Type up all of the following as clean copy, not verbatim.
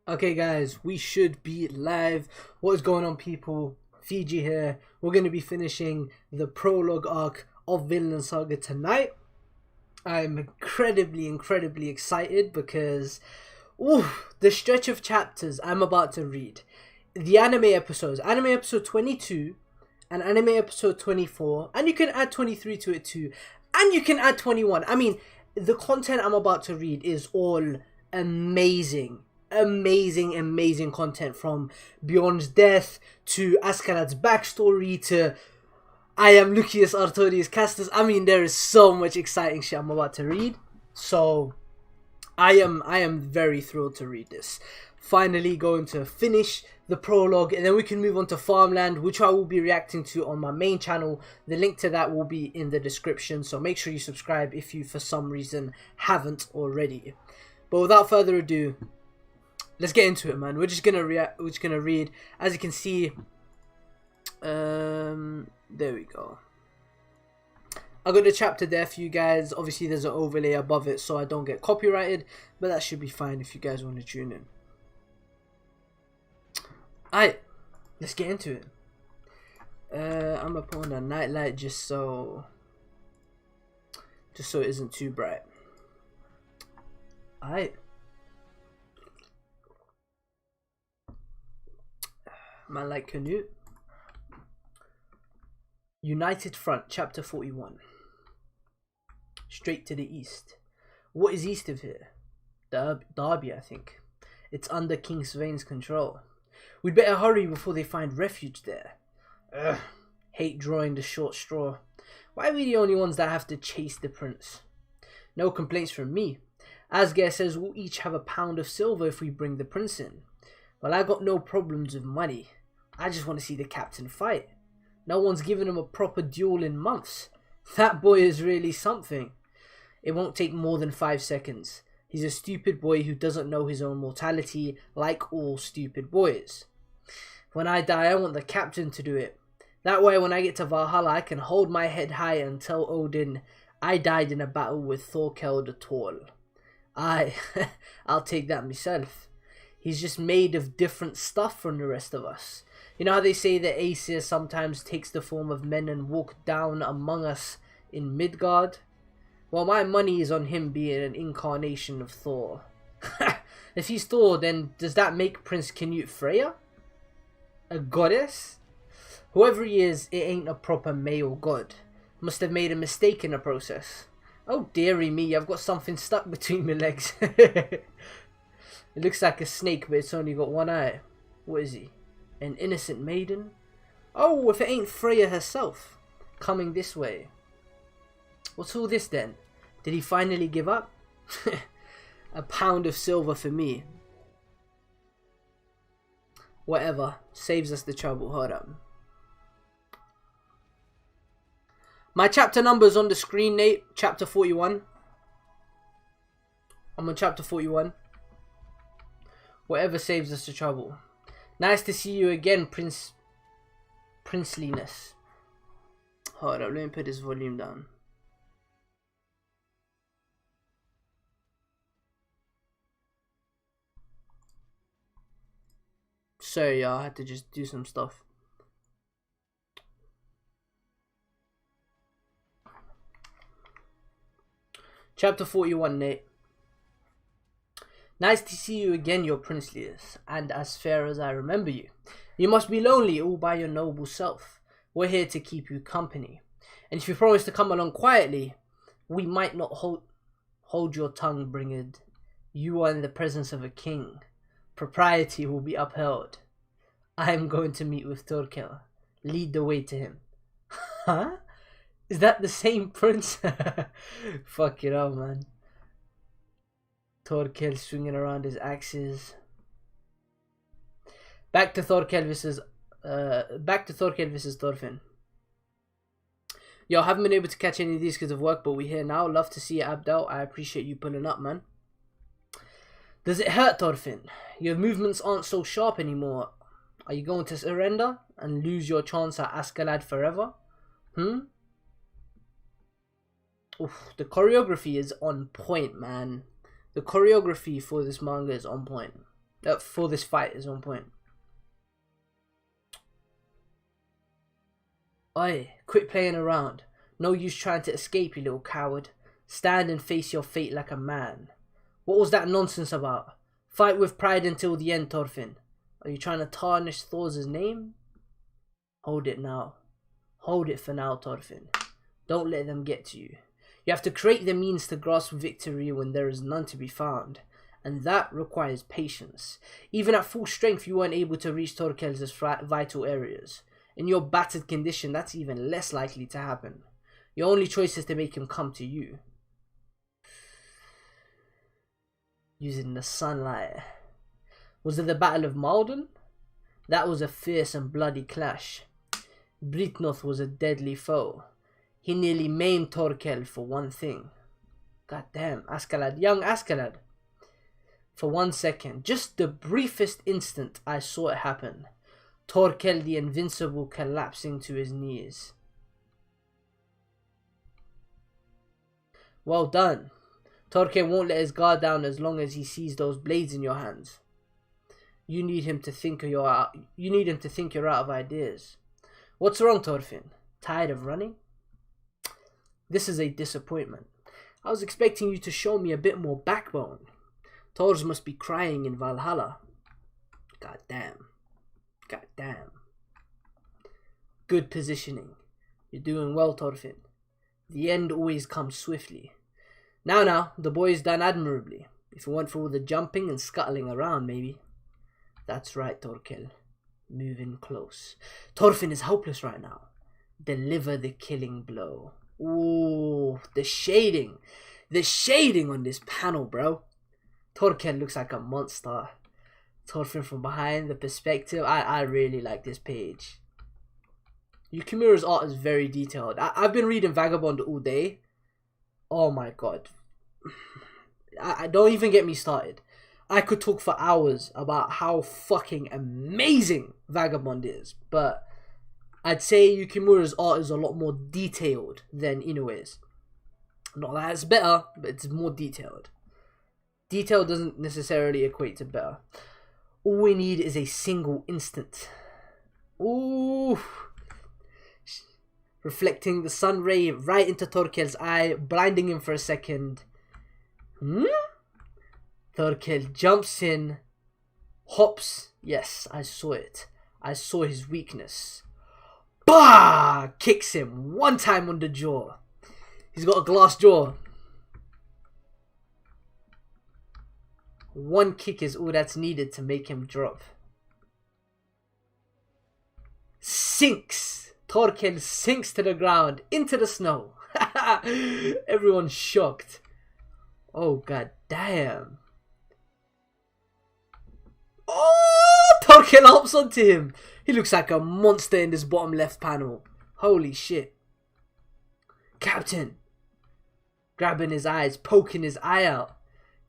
Okay guys, we should be live. What is going on, people? Fiji here. We're going to be finishing the prologue arc of Vinland Saga tonight. I'm incredibly excited because the stretch of chapters I'm about to read. The anime episodes, anime episode 22 and anime episode 24, and you can add 23 to it too, and you can add 21. I mean, the content I'm about to read is all amazing content, from Bjorn's death to Askalad's backstory to I am Lucius Artorius Castus. I mean, there is so much exciting shit I'm about to read. So I am very thrilled to read this. Finally going to finish the prologue, and then we can move on to Farmland, which I will be reacting to on my main channel. The link to that will be in the description, so make sure you subscribe if you for some reason haven't already. But without further ado, let's get into it, man. We're just gonna read. As you can see, there we go. I got the chapter there for you guys. Obviously there's an overlay above it so I don't get copyrighted, but that should be fine if you guys want to tune in. Alright, let's get into it. I'm gonna put on a nightlight just so it isn't too bright. Alright. Man like Canute. United Front, chapter 41. Straight to the east. What is east of here? Derby, I think. It's under King Svein's control. We'd better hurry before they find refuge there. Ugh, hate drawing the short straw. Why are we the only ones that have to chase the prince? No complaints from me. Asger says we'll each have £1 of silver if we bring the prince in. Well, I got no problems with money. I just want to see the captain fight. No one's given him a proper duel in months. That boy is really something. It won't take more than 5 seconds. He's a stupid boy who doesn't know his own mortality, like all stupid boys. When I die, I want the captain to do it. That way, when I get to Valhalla, I can hold my head high and tell Odin, I died in a battle with Thorkel the Tall. I'll take that myself. He's just made of different stuff from the rest of us. You know how they say that Aesir sometimes takes the form of men and walk down among us in Midgard? Well, my money is on him being an incarnation of Thor. If he's Thor, then does that make Prince Canute Freya a goddess? Whoever he is, it ain't a proper male god. Must have made a mistake in the process. Oh dearie me, I've got something stuck between my legs. It looks like a snake, but it's only got one eye. What is he? An innocent maiden? Oh, if it ain't Freya herself, coming this way. What's all this then? Did he finally give up? £1 of silver for me. Whatever, saves us the trouble. Hold up. My chapter number's on the screen, Nate. Chapter 41. I'm on chapter 41. Whatever saves us the trouble. Nice to see you again, Princeliness. Hold up, let me put this volume down. Sorry, y'all, I had to just do some stuff. Chapter 41, Nate. Nice to see you again, your princeliest, and as fair as I remember you. You must be lonely all by your noble self. We're here to keep you company. And if you promise to come along quietly, we might not hold your tongue, Bringard. You are in the presence of a king. Propriety will be upheld. I am going to meet with Thorkel. Lead the way to him. Huh? Is that the same prince? Fuck it up, man. Thorkel swinging around his axes. Back to Thorkel versus Thorfinn. Yo, haven't been able to catch any of these because of work, but we're here now. Love to see you, Abdel. I appreciate you pulling up, man. Does it hurt, Thorfinn? Your movements aren't so sharp anymore. Are you going to surrender and lose your chance at Askeladd forever? Oof, the choreography is on point, man. The choreography for this manga is on point. for this fight is on point. Oi, quit playing around. No use trying to escape, you little coward. Stand and face your fate like a man. What was that nonsense about? Fight with pride until the end, Thorfinn. Are you trying to tarnish Thor's name? Hold it now. Hold it for now, Thorfinn. Don't let them get to you. You have to create the means to grasp victory when there is none to be found. And that requires patience. Even at full strength, you weren't able to reach Thorkell's vital areas. In your battered condition, that's even less likely to happen. Your only choice is to make him come to you. Using the sunlight. Was it the Battle of Malden? That was a fierce and bloody clash. Britnoth was a deadly foe. He nearly maimed Thorkell for one thing. God damn, Askeladd, young Askeladd. For 1 second, just the briefest instant I saw it happen. Thorkell the Invincible collapsing to his knees. Well done. Thorkell won't let his guard down as long as he sees those blades in your hands. You need him to think you're out of ideas. What's wrong, Thorfinn? Tired of running? This is a disappointment. I was expecting you to show me a bit more backbone. Thors must be crying in Valhalla. God damn. God damn. Good positioning. You're doing well, Thorfinn. The end always comes swiftly. Now, the boy's done admirably. If it weren't for all the jumping and scuttling around, maybe. That's right, Thorkell. Moving close. Thorfinn is helpless right now. Deliver the killing blow. Ooh, the shading. The shading on this panel, bro. Thorkell looks like a monster. Thorfinn from behind, the perspective. I really like this page. Yukimura's art is very detailed. I've been reading Vagabond all day. Oh my god. I don't even get me started. I could talk for hours about how fucking amazing Vagabond is. But I'd say Yukimura's art is a lot more detailed than Inoue's. Not that it's better, but it's more detailed. Detail doesn't necessarily equate to better. All we need is a single instant. Ooh. Reflecting the sun ray right into Thorkell's eye, blinding him for a second. Thorkell jumps in, hops. Yes, I saw it. I saw his weakness. Bah! Kicks him one time on the jaw. He's got a glass jaw. One kick is all that's needed to make him drop. Sinks. Thorkell sinks to the ground, into the snow. Everyone's shocked. Oh, god damn. Oh, Thorkell hops onto him. He looks like a monster in this bottom left panel. Holy shit. Captain. Grabbing his eyes, poking his eye out.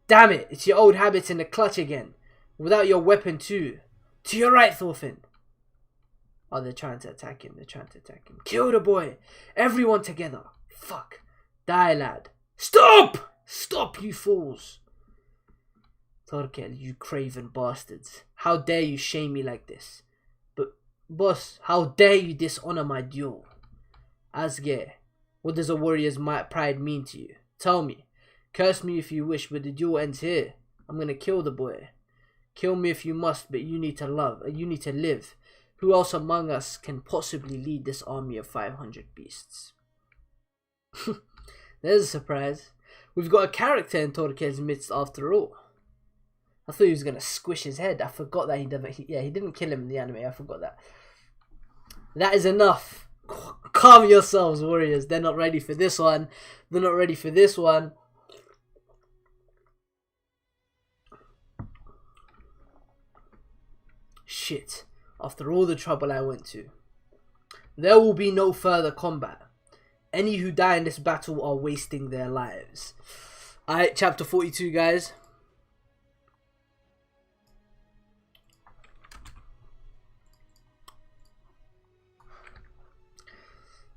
Damn it, it's your old habits in the clutch again. Without your weapon too. To your right, Thorfinn. Oh, they're trying to attack him. They're trying to attack him. Kill the boy. Everyone together. Fuck. Die, lad. Stop! Stop, you fools. Thorkell, you craven bastards. How dare you shame me like this? But, boss, how dare you dishonor my duel? Asgeir, what does a warrior's pride mean to you? Tell me. Curse me if you wish, but the duel ends here. I'm gonna kill the boy. Kill me if you must, but you need to live. Who else among us can possibly lead this army of 500 beasts? There's a surprise. We've got a character in Thorkell's midst after all. I thought he was gonna squish his head. I forgot that he didn't kill him in the anime. I forgot that. That is enough. Calm yourselves, warriors. They're not ready for this one. They're not ready for this one. Shit. After all the trouble I went to. There will be no further combat. Any who die in this battle are wasting their lives. Alright, chapter 42, guys.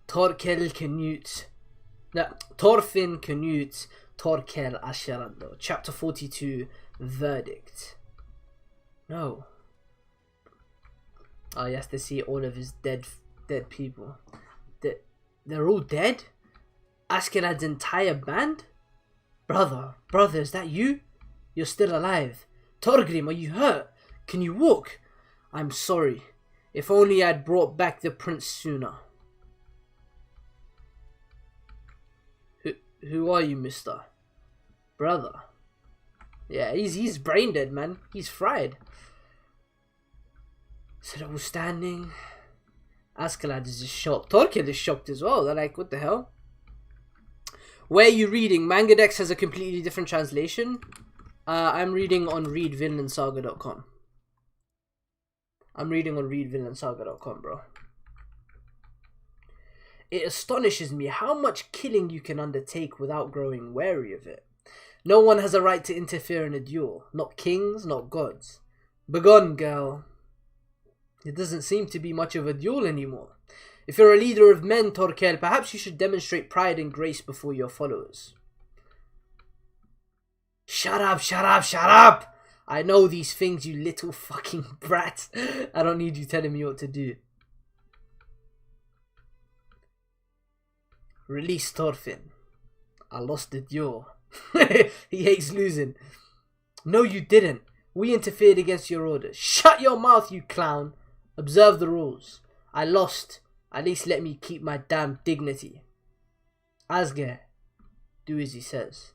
Thorfinn Knut, Thorkell Asherando. Chapter 42, Verdict. No. Oh, he has to see all of his dead people. They're all dead? Askeladd's entire band? Brother, is that you? You're still alive. Thorgrim, are you hurt? Can you walk? I'm sorry. If only I'd brought back the prince sooner. Who are you, mister? Brother. Yeah, he's brain dead, man. He's fried. So they're all standing. Askeladd is just shocked. Thorkell is shocked as well. They're like, what the hell? Where are you reading? Mangadex has a completely different translation. I'm reading on readvinlandsaga.com. I'm reading on readvinlandsaga.com, bro. It astonishes me how much killing you can undertake without growing wary of it. No one has a right to interfere in a duel. Not kings, not gods. Begone, girl. It doesn't seem to be much of a duel anymore. If you're a leader of men, Thorkell, perhaps you should demonstrate pride and grace before your followers. Shut up, shut up, shut up! I know these things, you little fucking brat. I don't need you telling me what to do. Release Thorfinn. I lost the duel. He hates losing. No, you didn't. We interfered against your orders. Shut your mouth, you clown. Observe the rules. I lost. At least let me keep my damn dignity. Asger, do as he says.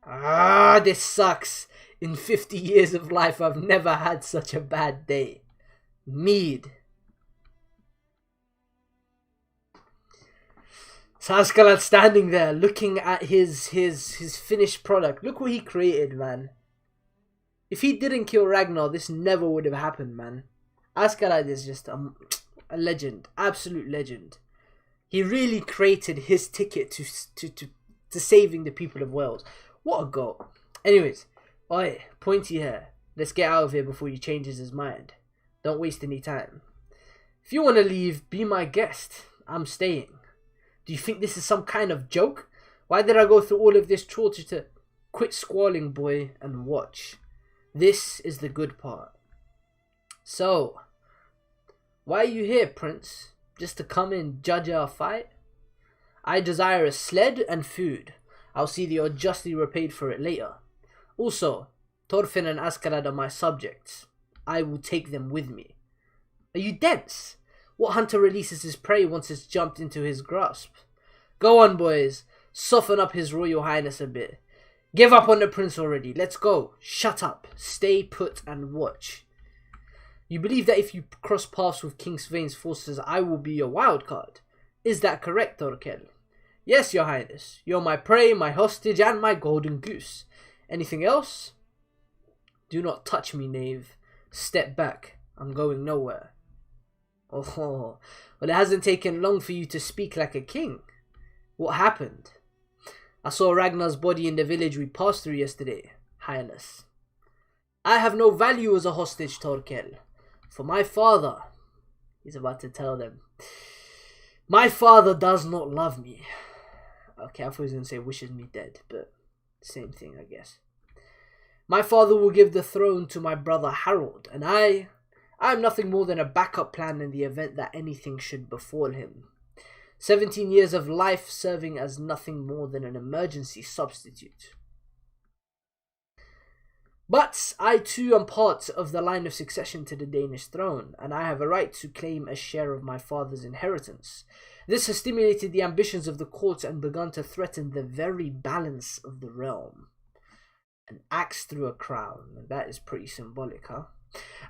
Ah, this sucks. In 50 years of life, I've never had such a bad day. Mead. So Askeladd standing there, looking at his finished product. Look what he created, man. If he didn't kill Ragnar, this never would have happened, man. Askeladd is just a legend, absolute legend. He really created his ticket to saving the people of Wales. What a goal. Anyways, oi, pointy hair. Let's get out of here before he changes his mind. Don't waste any time. If you want to leave, be my guest. I'm staying. Do you think this is some kind of joke? Why did I go through all of this torture to quit squalling, boy, and watch? This is the good part. So, why are you here, Prince? Just to come and judge our fight? I desire a sled and food. I'll see that you're justly repaid for it later. Also, Thorfinn and Askeladd are my subjects. I will take them with me. Are you dense? What hunter releases his prey once it's jumped into his grasp? Go on, boys. Soften up his royal highness a bit. Give up on the prince already. Let's go. Shut up. Stay put and watch. You believe that if you cross paths with King Svein's forces, I will be your wild card. Is that correct, Thorkell? Yes, your highness. You're my prey, my hostage, and my golden goose. Anything else? Do not touch me, knave. Step back. I'm going nowhere. Oh, well, it hasn't taken long for you to speak like a king. What happened? I saw Ragnar's body in the village we passed through yesterday, highness. I have no value as a hostage, Thorkell. For my father, he's about to tell them, my father does not love me. Okay, I thought he was going to say wishes me dead, but same thing, I guess. My father will give the throne to my brother Harold, and I am nothing more than a backup plan in the event that anything should befall him. 17 years of life serving as nothing more than an emergency substitute. But I too am part of the line of succession to the Danish throne, and I have a right to claim a share of my father's inheritance. This has stimulated the ambitions of the court and begun to threaten the very balance of the realm. An axe through a crown. That is pretty symbolic, huh?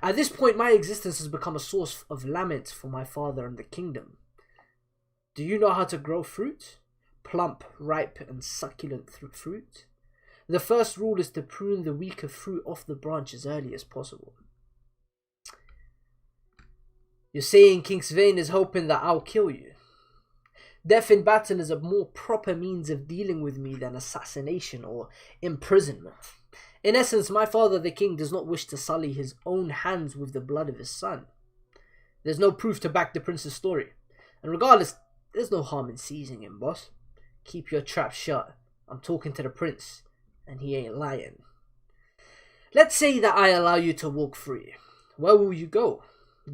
At this point, my existence has become a source of lament for my father and the kingdom. Do you know how to grow fruit? Plump, ripe, and succulent fruit? The first rule is to prune the weaker fruit off the branch as early as possible. You're saying King Svein is hoping that I'll kill you. Death in battle is a more proper means of dealing with me than assassination or imprisonment. In essence, my father the king does not wish to sully his own hands with the blood of his son. There's no proof to back the prince's story. And regardless, there's no harm in seizing him, boss. Keep your trap shut. I'm talking to the prince, and he ain't lying. Let's say that I allow you to walk free. Where will you go,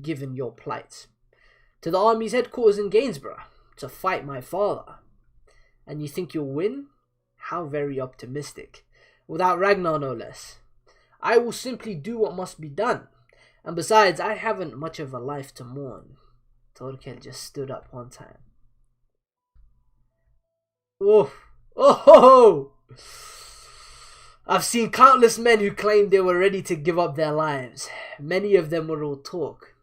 given your plight? To the army's headquarters in Gainsborough, to fight my father. And you think you'll win? How very optimistic. Without Ragnar, no less. I will simply do what must be done. And besides, I haven't much of a life to mourn. Thorkel just stood up one time. Oh, oh! I've seen countless men who claimed they were ready to give up their lives. Many of them were all talk.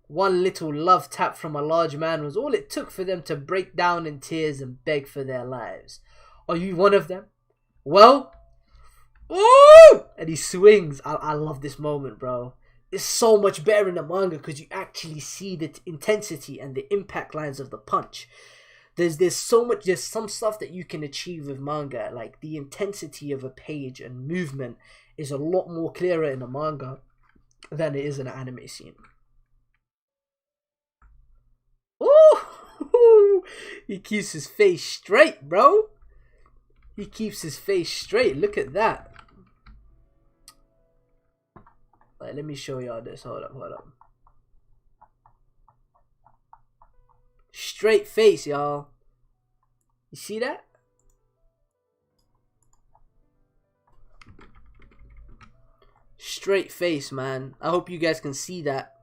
One little love tap from a large man was all it took for them to break down in tears and beg for their lives. Are you one of them? Well, ooh! And he swings. I love this moment, bro. It's so much better in the manga because you actually see the intensity and the impact lines of the punch. There's some stuff that you can achieve with manga, like the intensity of a page and movement is a lot more clearer in a manga than it is in an anime scene. Ooh! He keeps his face straight, bro. He keeps his face straight. Look at that. Right, let me show y'all this. Hold up. Straight face, y'all. You see that? Straight face, man. I hope you guys can see that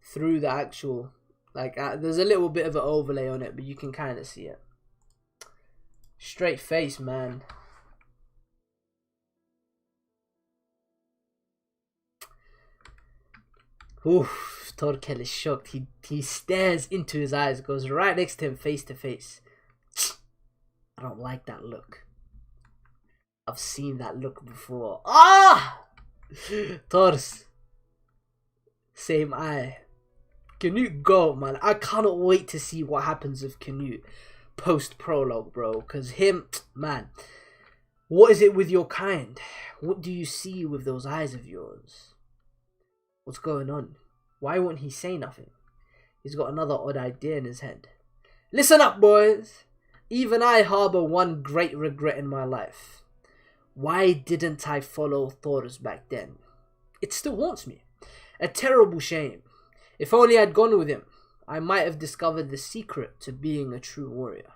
through the actual... Like, there's a little bit of an overlay on it, but you can kind of see it. Straight face, man. Oof, Thorkel is shocked. He stares into his eyes, goes right next to him face to face. I don't like that look. I've seen that look before. Ah! Thors. Same eye. Canute go, man. I cannot wait to see what happens with Canute post Prologue, bro. Because him, man. What is it with your kind? What do you see with those eyes of yours? What's going on? Why won't he say nothing? He's got another odd idea in his head. Listen up, boys. Even I harbour one great regret in my life. Why didn't I follow Thors back then? It still haunts me. A terrible shame. If only I'd gone with him, I might have discovered the secret to being a true warrior.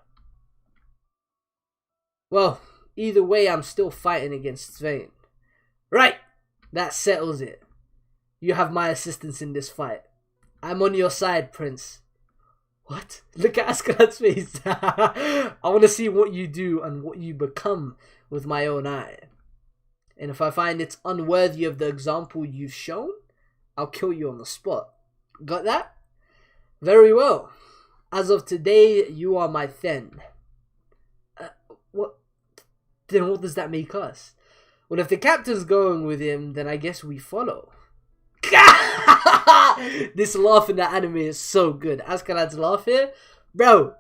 Well, either way, I'm still fighting against Svein. Right, that settles it. You have my assistance in this fight. I'm on your side, Prince. What? Look at Askeladd's face. I want to see what you do and what you become with my own eye. And if I find it's unworthy of the example you've shown, I'll kill you on the spot. Got that? Very well. As of today, you are my Then. What? Then what does that make us? Well, if the captain's going with him, then I guess we follow. This laugh in the anime is so good. Askeladd's laugh here. Bro.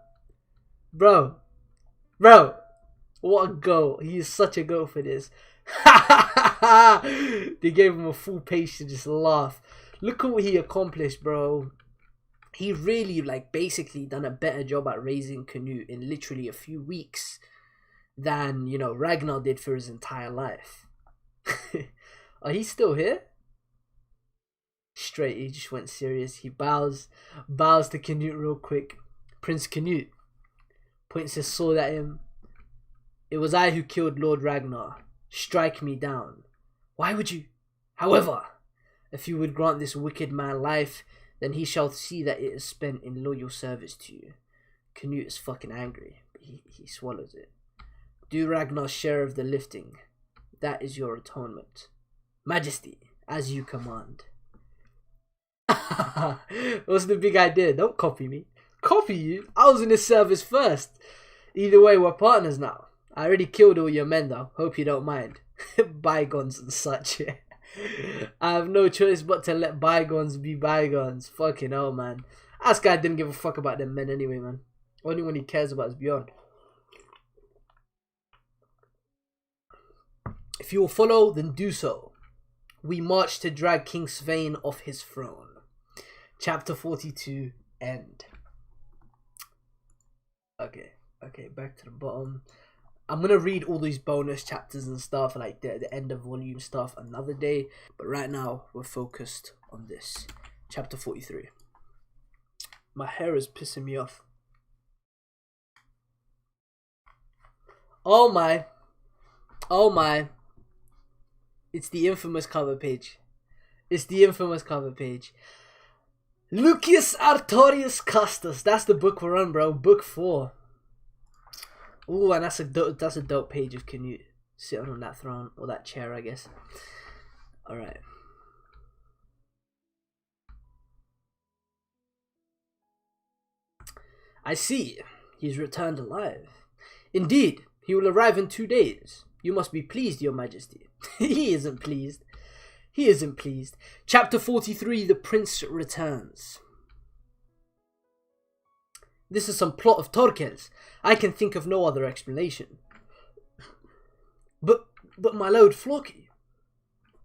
What a go. He is such a go for this. They gave him a full page to just laugh. Look at what he accomplished, bro. He really, basically done a better job at raising Canute in literally a few weeks than, Ragnar did for his entire life. Oh, he's still here? Straight, he just went serious. He bows to Canute real quick. Prince Canute points his sword at him. It was I who killed Lord Ragnar. Strike me down. Why would you? However, if you would grant this wicked man life, then he shall see that it is spent in loyal service to you. Canute is fucking angry, but he swallows it. Do Ragnar's share of the lifting. That is your atonement. Majesty, as you command. What's the big idea? Don't copy me. Copy you? I was in this service first. Either way, we're partners now. I already killed all your men though. Hope you don't mind. Bygones and such. I have no choice but to let bygones be bygones. Fucking hell, man. This guy didn't give a fuck about them men anyway, man. Only when he cares about is beyond. If you will follow, then do so. We march to drag King Svein off his throne. Chapter 42, end. Okay, back to the bottom. I'm going to read all these bonus chapters and stuff, like the end of volume stuff, another day. But right now, we're focused on this. Chapter 43. My hair is pissing me off. Oh my. Oh my. It's the infamous cover page. It's the infamous cover page. Lucius Artorius Custos. That's the book we're on, bro. Book 4. Ooh, and that's a dope page of Canute sitting on that throne, or that chair, I guess. Alright. I see. He's returned alive. Indeed, he will arrive in 2 days. You must be pleased, your majesty. He isn't pleased. He isn't pleased. Chapter 43, The Prince Returns. This is some plot of Thorkel's. I can think of no other explanation. But my lord Floki.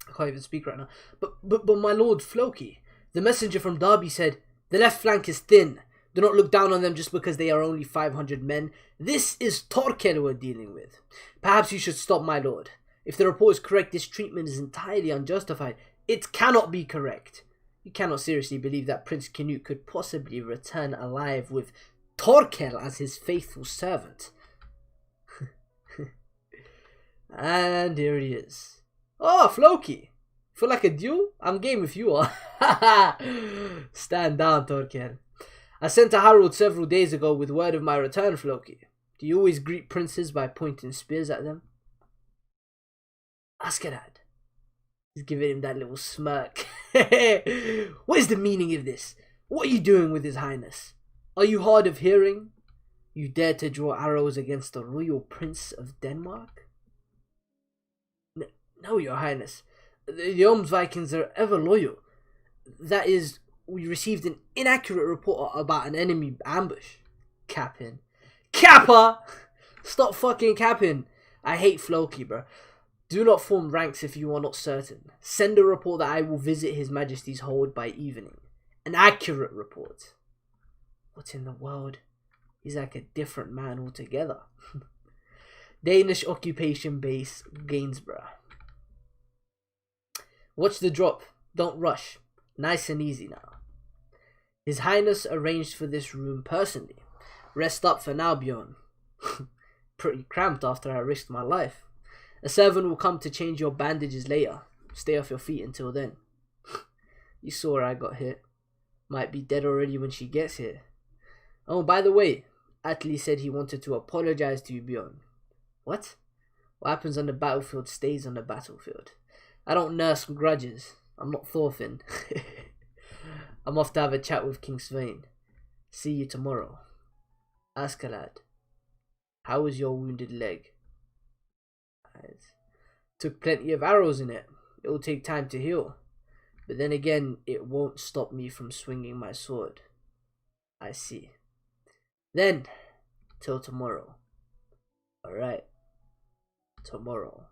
I can't even speak right now. But my lord Floki. The messenger from Derby said, the left flank is thin. Do not look down on them just because they are only 500 men. This is Thorkel we're dealing with. Perhaps you should stop, my lord. If the report is correct, this treatment is entirely unjustified. It cannot be correct. You cannot seriously believe that Prince Canute could possibly return alive with Thorkel as his faithful servant. And here he is. Oh, Floki. Feel like a duel? I'm game if you are. Stand down, Thorkel. I sent a herald several days ago with word of my return, Floki. Do you always greet princes by pointing spears at them? Askeladd. He's giving him that little smirk. What is the meaning of this? What are you doing with his highness? Are you hard of hearing? You dare to draw arrows against the royal prince of Denmark? No, your highness. The Vikings are ever loyal. That is, we received an inaccurate report about an enemy ambush. Capping. Kappa! Stop fucking capping. I hate Floki, bro. Do not form ranks if you are not certain. Send a report that I will visit His Majesty's hold by evening. An accurate report. What in the world? He's like a different man altogether. Danish occupation base, Gainsborough. Watch the drop. Don't rush. Nice and easy now. His Highness arranged for this room personally. Rest up for now, Bjorn. Pretty cramped after I risked my life. A servant will come to change your bandages later. Stay off your feet until then. You saw her I got hit. Might be dead already when she gets here. Oh, by the way, Atli said he wanted to apologize to you, Bjorn. What? What happens on the battlefield stays on the battlefield. I don't nurse grudges. I'm not Thorfinn. I'm off to have a chat with King Svein. See you tomorrow. Askeladd, how is your wounded leg? It took plenty of arrows in it. It will take time to heal. But then again, it won't stop me from swinging my sword. I see. Then, till tomorrow. Alright. Tomorrow.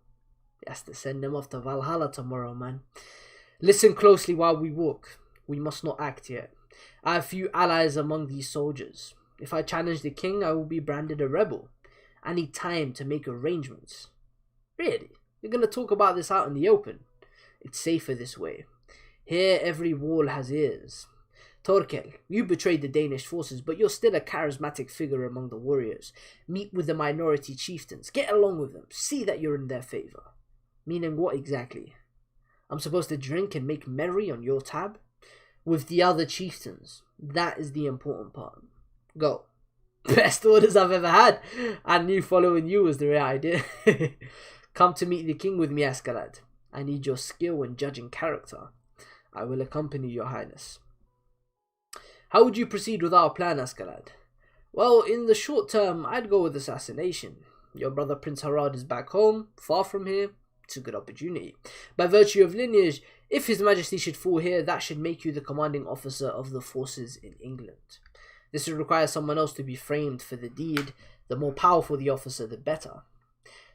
He has to send them off to Valhalla tomorrow, man. Listen closely while we walk. We must not act yet. I have few allies among these soldiers. If I challenge the king, I will be branded a rebel. I need time to make arrangements. Really? You're going to talk about this out in the open? It's safer this way. Here, every wall has ears. Thorkel, you betrayed the Danish forces, but you're still a charismatic figure among the warriors. Meet with the minority chieftains. Get along with them. See that you're in their favor. Meaning what exactly? I'm supposed to drink and make merry on your tab? With the other chieftains. That is the important part. Go. Best orders I've ever had. I knew following you was the right idea. Come to meet the king with me, Askeladd. I need your skill in judging character. I will accompany your highness. How would you proceed with our plan, Askeladd? Well, in the short term, I'd go with assassination. Your brother Prince Harald is back home, far from here. It's a good opportunity. By virtue of lineage, if His Majesty should fall here, that should make you the commanding officer of the forces in England. This would require someone else to be framed for the deed. The more powerful the officer, the better.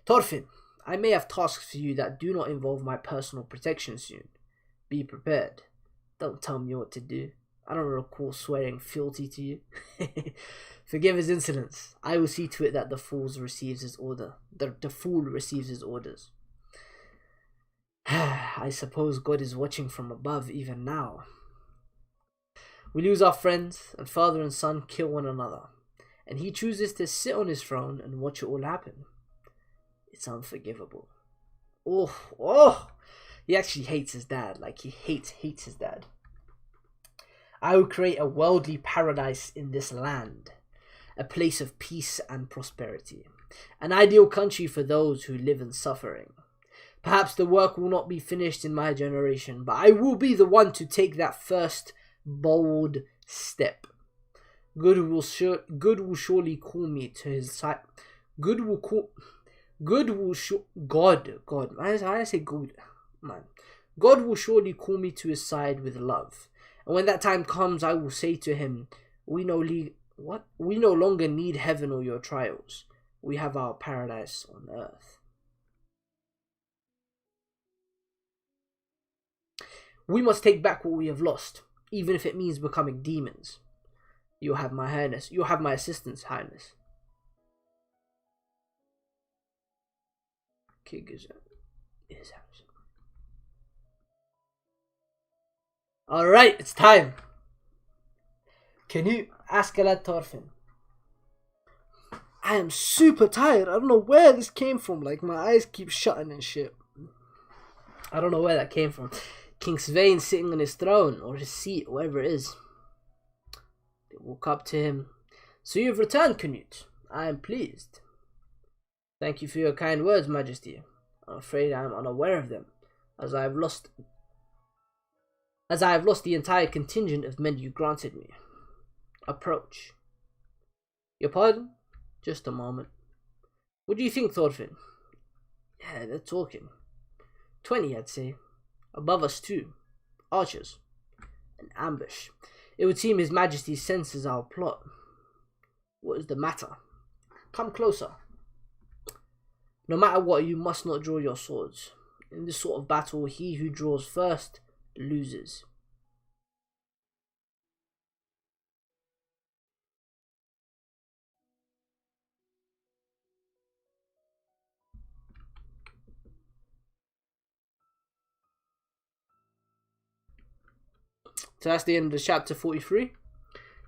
Thorfinn, I may have tasks for you that do not involve my personal protection soon. Be prepared. Don't tell me what to do. I don't recall swearing fealty to you. Forgive his insolence. I will see to it that the fool receives his order. The fool receives his orders. I suppose God is watching from above even now. We lose our friends, and father and son kill one another, and he chooses to sit on his throne and watch it all happen. It's unforgivable. Oh! He actually hates his dad. Like, he hates his dad. I will create a worldly paradise in this land, a place of peace and prosperity, an ideal country for those who live in suffering. Perhaps the work will not be finished in my generation, but I will be the one to take that first bold step. God will surely call me to his side. God. I say good, man. God will surely call me to his side with love, and when that time comes, I will say to him, We no longer need heaven or your trials. We have our paradise on earth. We must take back what we have lost, even if it means becoming demons. You'll have my highness. You'll have my assistance, highness. Alright, it's time. Can you ask Galad Thorfinn? I am super tired. I don't know where this came from. Like, my eyes keep shutting and shit. I don't know where that came from. King Svein sitting on his throne, or his seat, wherever it is. They walk up to him. So you have returned, Canute. I am pleased. Thank you for your kind words, Majesty. I'm afraid I am unaware of them, as I have lost the entire contingent of men you granted me. Approach. Your pardon? Just a moment. What do you think, Thorfinn? Yeah, they're talking. 20, I'd say. Above us too. Archers. An ambush. It would seem his Majesty senses our plot. What is the matter? Come closer. No matter what, you must not draw your swords. In this sort of battle, he who draws first loses. So that's the end of chapter 43.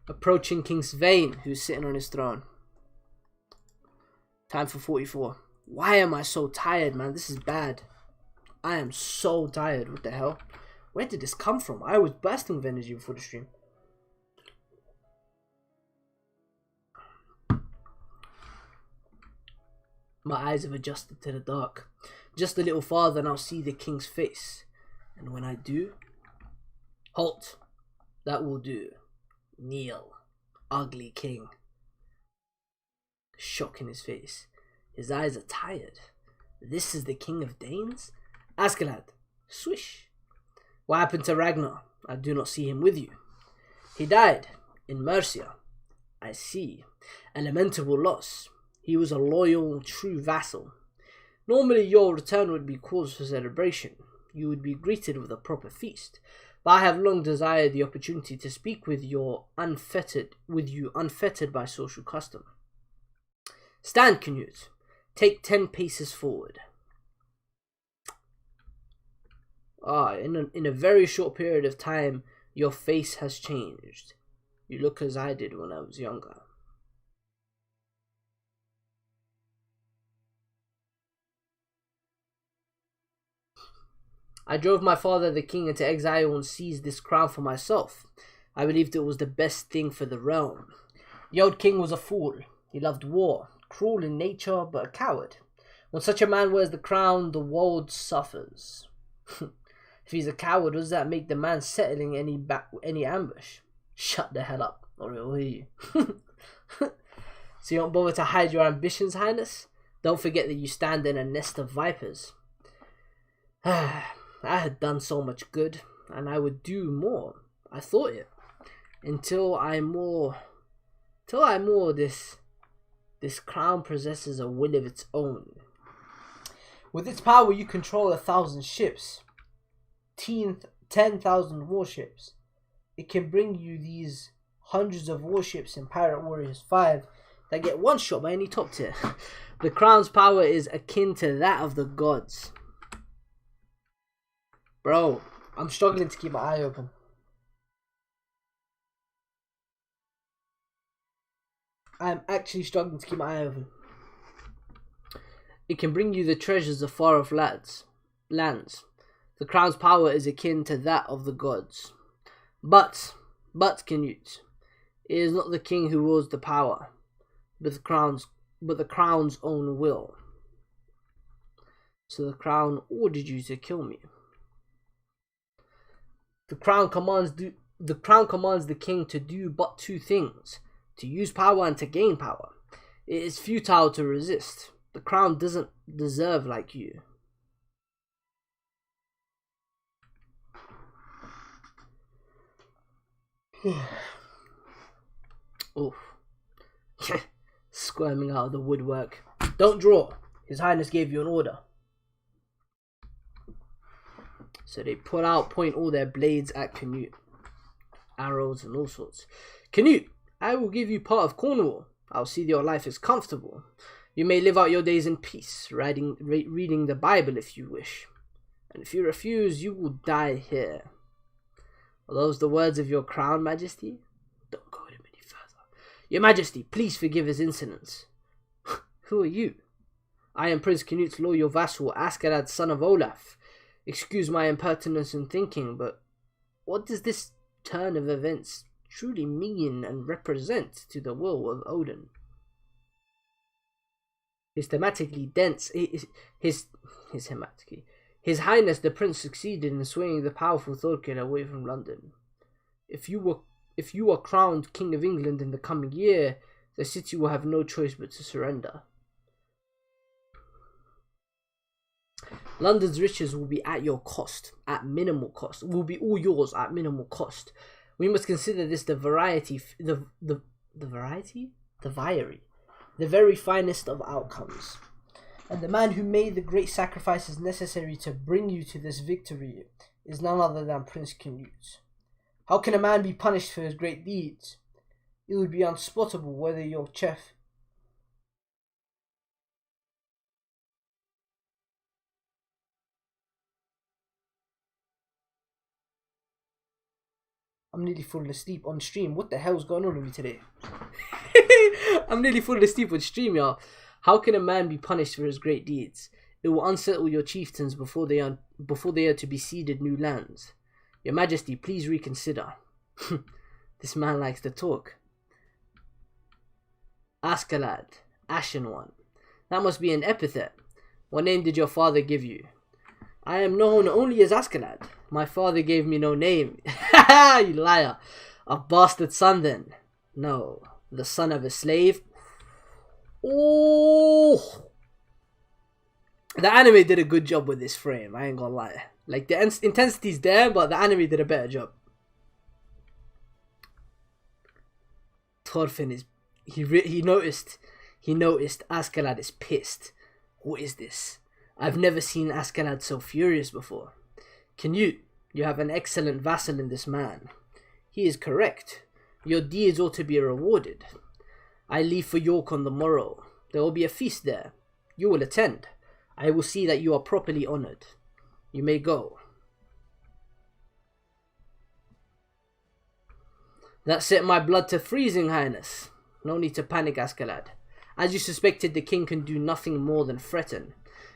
Approaching King Svein, who's sitting on his throne. Time for 44. Why am I so tired, man? This is bad. I am so tired. What the hell? Where did this come from? I was bursting with energy before the stream. My eyes have adjusted to the dark. Just a little farther and I'll see the king's face. And when I do... Halt. That will do. Kneel. Ugly king. Shock in his face. His eyes are tired. This is the king of Danes? Askeladd. Swish. What happened to Ragnar? I do not see him with you. He died. In Mercia. I see. A lamentable loss. He was a loyal, true vassal. Normally your return would be cause for celebration. You would be greeted with a proper feast. But I have long desired the opportunity to speak with you unfettered by social custom. Stand, Canute. Take 10 paces forward. In a very short period of time, your face has changed. You look as I did when I was younger. I drove my father the king into exile and seized this crown for myself. I believed it was the best thing for the realm. The old king was a fool. He loved war, cruel in nature, but a coward. When such a man wears the crown, the world suffers. If he's a coward, does that make the man settling any ambush? Shut the hell up, or he'll hear you. So you don't bother to hide your ambitions, Highness? Don't forget that you stand in a nest of vipers. I had done so much good, and I would do more. I thought it. Until I more this crown possesses a will of its own. With its power, you control 1,000 ships, 10,000 warships, it can bring you these hundreds of warships in Pirate Warriors 5 that get one shot by any top tier. The crown's power is akin to that of the gods. Bro, I'm struggling to keep my eye open. I'm actually struggling to keep my eye open. It can bring you the treasures of far-off lands. The crown's power is akin to that of the gods. But Canute, it is not the king who wields the power, but the crown's own will. So the crown ordered you to kill me. The crown commands the king to do but two things: to use power and to gain power. It is futile to resist. The crown doesn't deserve like you. Oof. Squirming out of the woodwork. Don't draw. His Highness gave you an order. So they point all their blades at Canute. Arrows and all sorts. Canute, I will give you part of Cornwall. I'll see that your life is comfortable. You may live out your days in peace, reading the Bible if you wish. And if you refuse, you will die here. Are those the words of your crown, Majesty? Don't go him any further. Your Majesty, please forgive his insolence. Who are you? I am Prince Canute's loyal vassal, Askeladd, son of Olaf. Excuse my impertinence in thinking, but what does this turn of events truly mean and represent to the will of Odin? His Highness the Prince succeeded in swaying the powerful Thorkel away from London. If you are crowned King of England in the coming year, the city will have no choice but to surrender. London's riches will be at your cost, at minimal cost. Will be all yours at minimal cost. We must consider this the very finest of outcomes. And the man who made the great sacrifices necessary to bring you to this victory is none other than Prince Canute. How can a man be punished for his great deeds? It would be unspottable whether your chef... I'm nearly falling asleep on stream. What the hell's going on with me today? I'm nearly falling asleep on stream, y'all. How can a man be punished for his great deeds? It will unsettle your chieftains before they are to be ceded new lands. Your Majesty, please reconsider. This man likes to talk. Askeladd, Ashen One. That must be an epithet. What name did your father give you? I am known only as Askeladd. My father gave me no name. You liar. A bastard son then. No, the son of a slave. Oh, the anime did a good job with this frame. I ain't gonna lie. Like the intensity's there, but the anime did a better job. Thorfinn is he noticed Askeladd is pissed. What is this? I've never seen Askeladd so furious before. Canute, you have an excellent vassal in this man. He is correct. Your deeds ought to be rewarded. I leave for York on the morrow. There will be a feast there. You will attend. I will see that you are properly honoured. You may go. That set my blood to freezing, Highness. No need to panic, Askeladd. As you suspected, the king can do nothing more than threaten.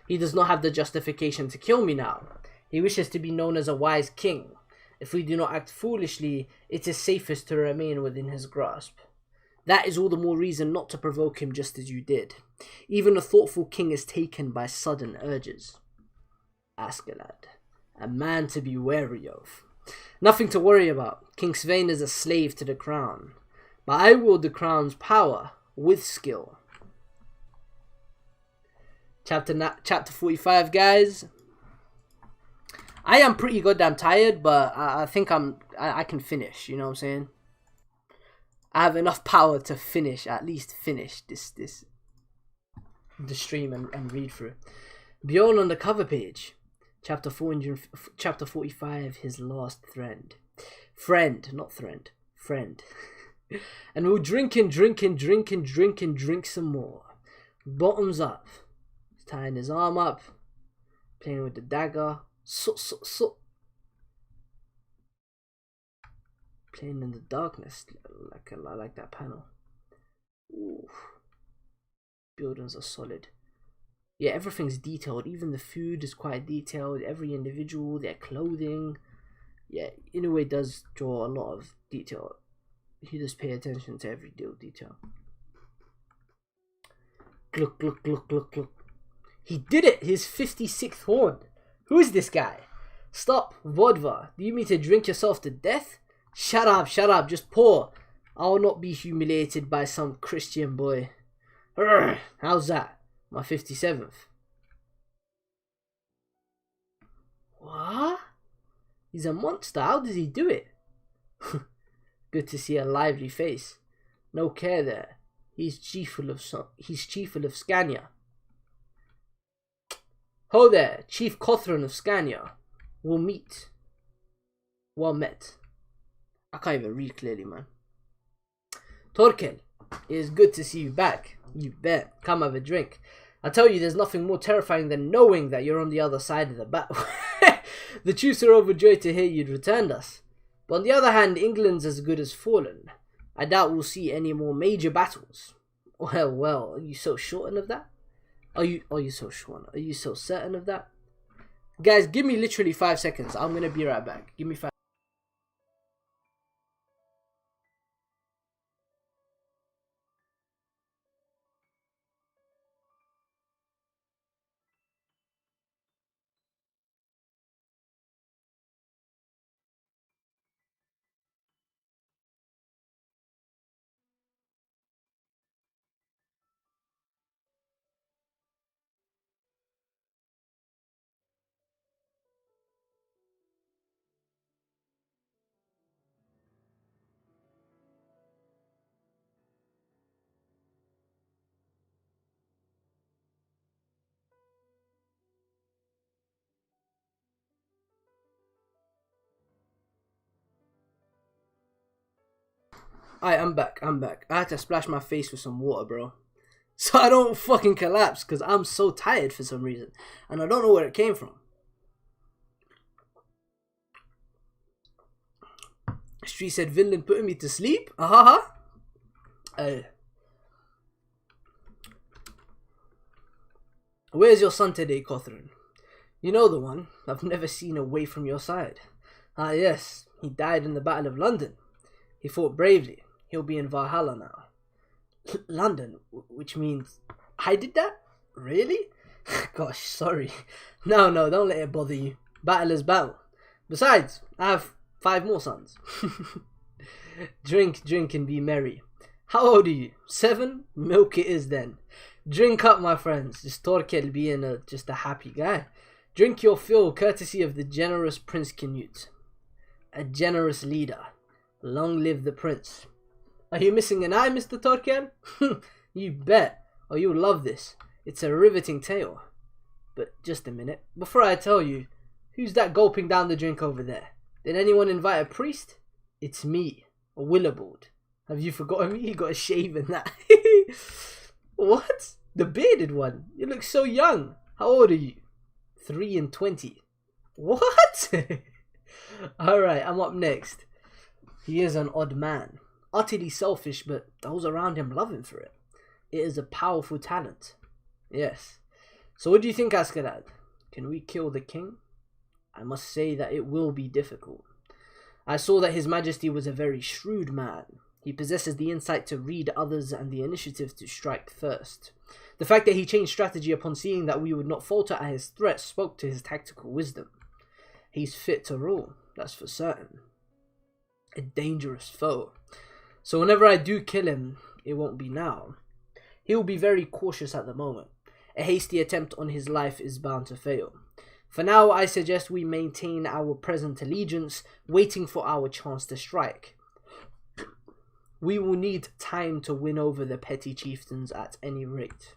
He does not have the justification to kill me now. He wishes to be known as a wise king. If we do not act foolishly, it is safest to remain within his grasp. That is all the more reason not to provoke him just as you did. Even a thoughtful king is taken by sudden urges. Askeladd, a man to be wary of. Nothing to worry about. King Svein is a slave to the crown. But I wield the crown's power with skill. Chapter 45, guys. I am pretty goddamn tired, but I think I can finish, you know what I'm saying? I have enough power to finish, at least finish the stream and read through. Bjorn on the cover page. Chapter 45, his last friend. Friend, not friend. Friend. And we'll drink and drink and drink and drink and drink some more. Bottoms up. Tying his arm up. Playing with the dagger. So. Playing in the darkness. I like that panel. Ooh. Buildings are solid. Yeah, everything's detailed. Even the food is quite detailed. Every individual, their clothing. Yeah, in a way it does draw a lot of detail. You just pay attention to every detail. Look. He did it! His 56th horn. Who is this guy? Stop, Vodva. Do you mean to drink yourself to death? Shut up. Just pour. I will not be humiliated by some Christian boy. Urgh, how's that? My 57th. What? He's a monster. How does he do it? Good to see a lively face. No care there. He's chieful of Scania. Ho there, Chief Cothran of Scania. We'll meet. Well met. I can't even read clearly, man. Torkel, it is good to see you back. You bet. Come have a drink. I tell you, there's nothing more terrifying than knowing that you're on the other side of the battle. The chiefs are overjoyed to hear you'd returned us. But on the other hand, England's as good as fallen. I doubt we'll see any more major battles. Well, are you so certain of that? Are you so sure? Are you so certain of that? Guys, give me literally 5 seconds. I'm gonna be right back. Give me 5. Alright, I'm back. I had to splash my face with some water, bro. So I don't fucking collapse, because I'm so tired for some reason. And I don't know where it came from. Street said Vinland putting me to sleep? Where's your son today, Cothran? You know the one. I've never seen away from your side. Ah yes, he died in the Battle of London. He fought bravely. He'll be in Valhalla now. London, which means I did that? Really? Gosh, sorry. No, don't let it bother you. Battle is battle. Besides, I have 5 more sons. Drink and be merry. How old are you? 7? Milk it is then. Drink up, my friends. Just Torkel being just a happy guy. Drink your fill, courtesy of the generous Prince Canute. A generous leader. Long live the prince. Are you missing an eye, Mr. Torkel? You bet. Oh, you'll love this. It's a riveting tale. But just a minute. Before I tell you, who's that gulping down the drink over there? Did anyone invite a priest? It's me, a Willibald. Have you forgotten me? You got a shave and that. What? The bearded one? You look so young. How old are you? 23. What? Alright, I'm up next. He is an odd man. Utterly selfish, but those around him love him for it. It is a powerful talent. Yes. So what do you think, Askeladd? Can we kill the king? I must say that it will be difficult. I saw that His Majesty was a very shrewd man. He possesses the insight to read others and the initiative to strike first. The fact that he changed strategy upon seeing that we would not falter at his threat spoke to his tactical wisdom. He's fit to rule, that's for certain. A dangerous foe. So whenever I do kill him, it won't be now. He will be very cautious at the moment. A hasty attempt on his life is bound to fail. For now, I suggest we maintain our present allegiance, waiting for our chance to strike. We will need time to win over the petty chieftains at any rate.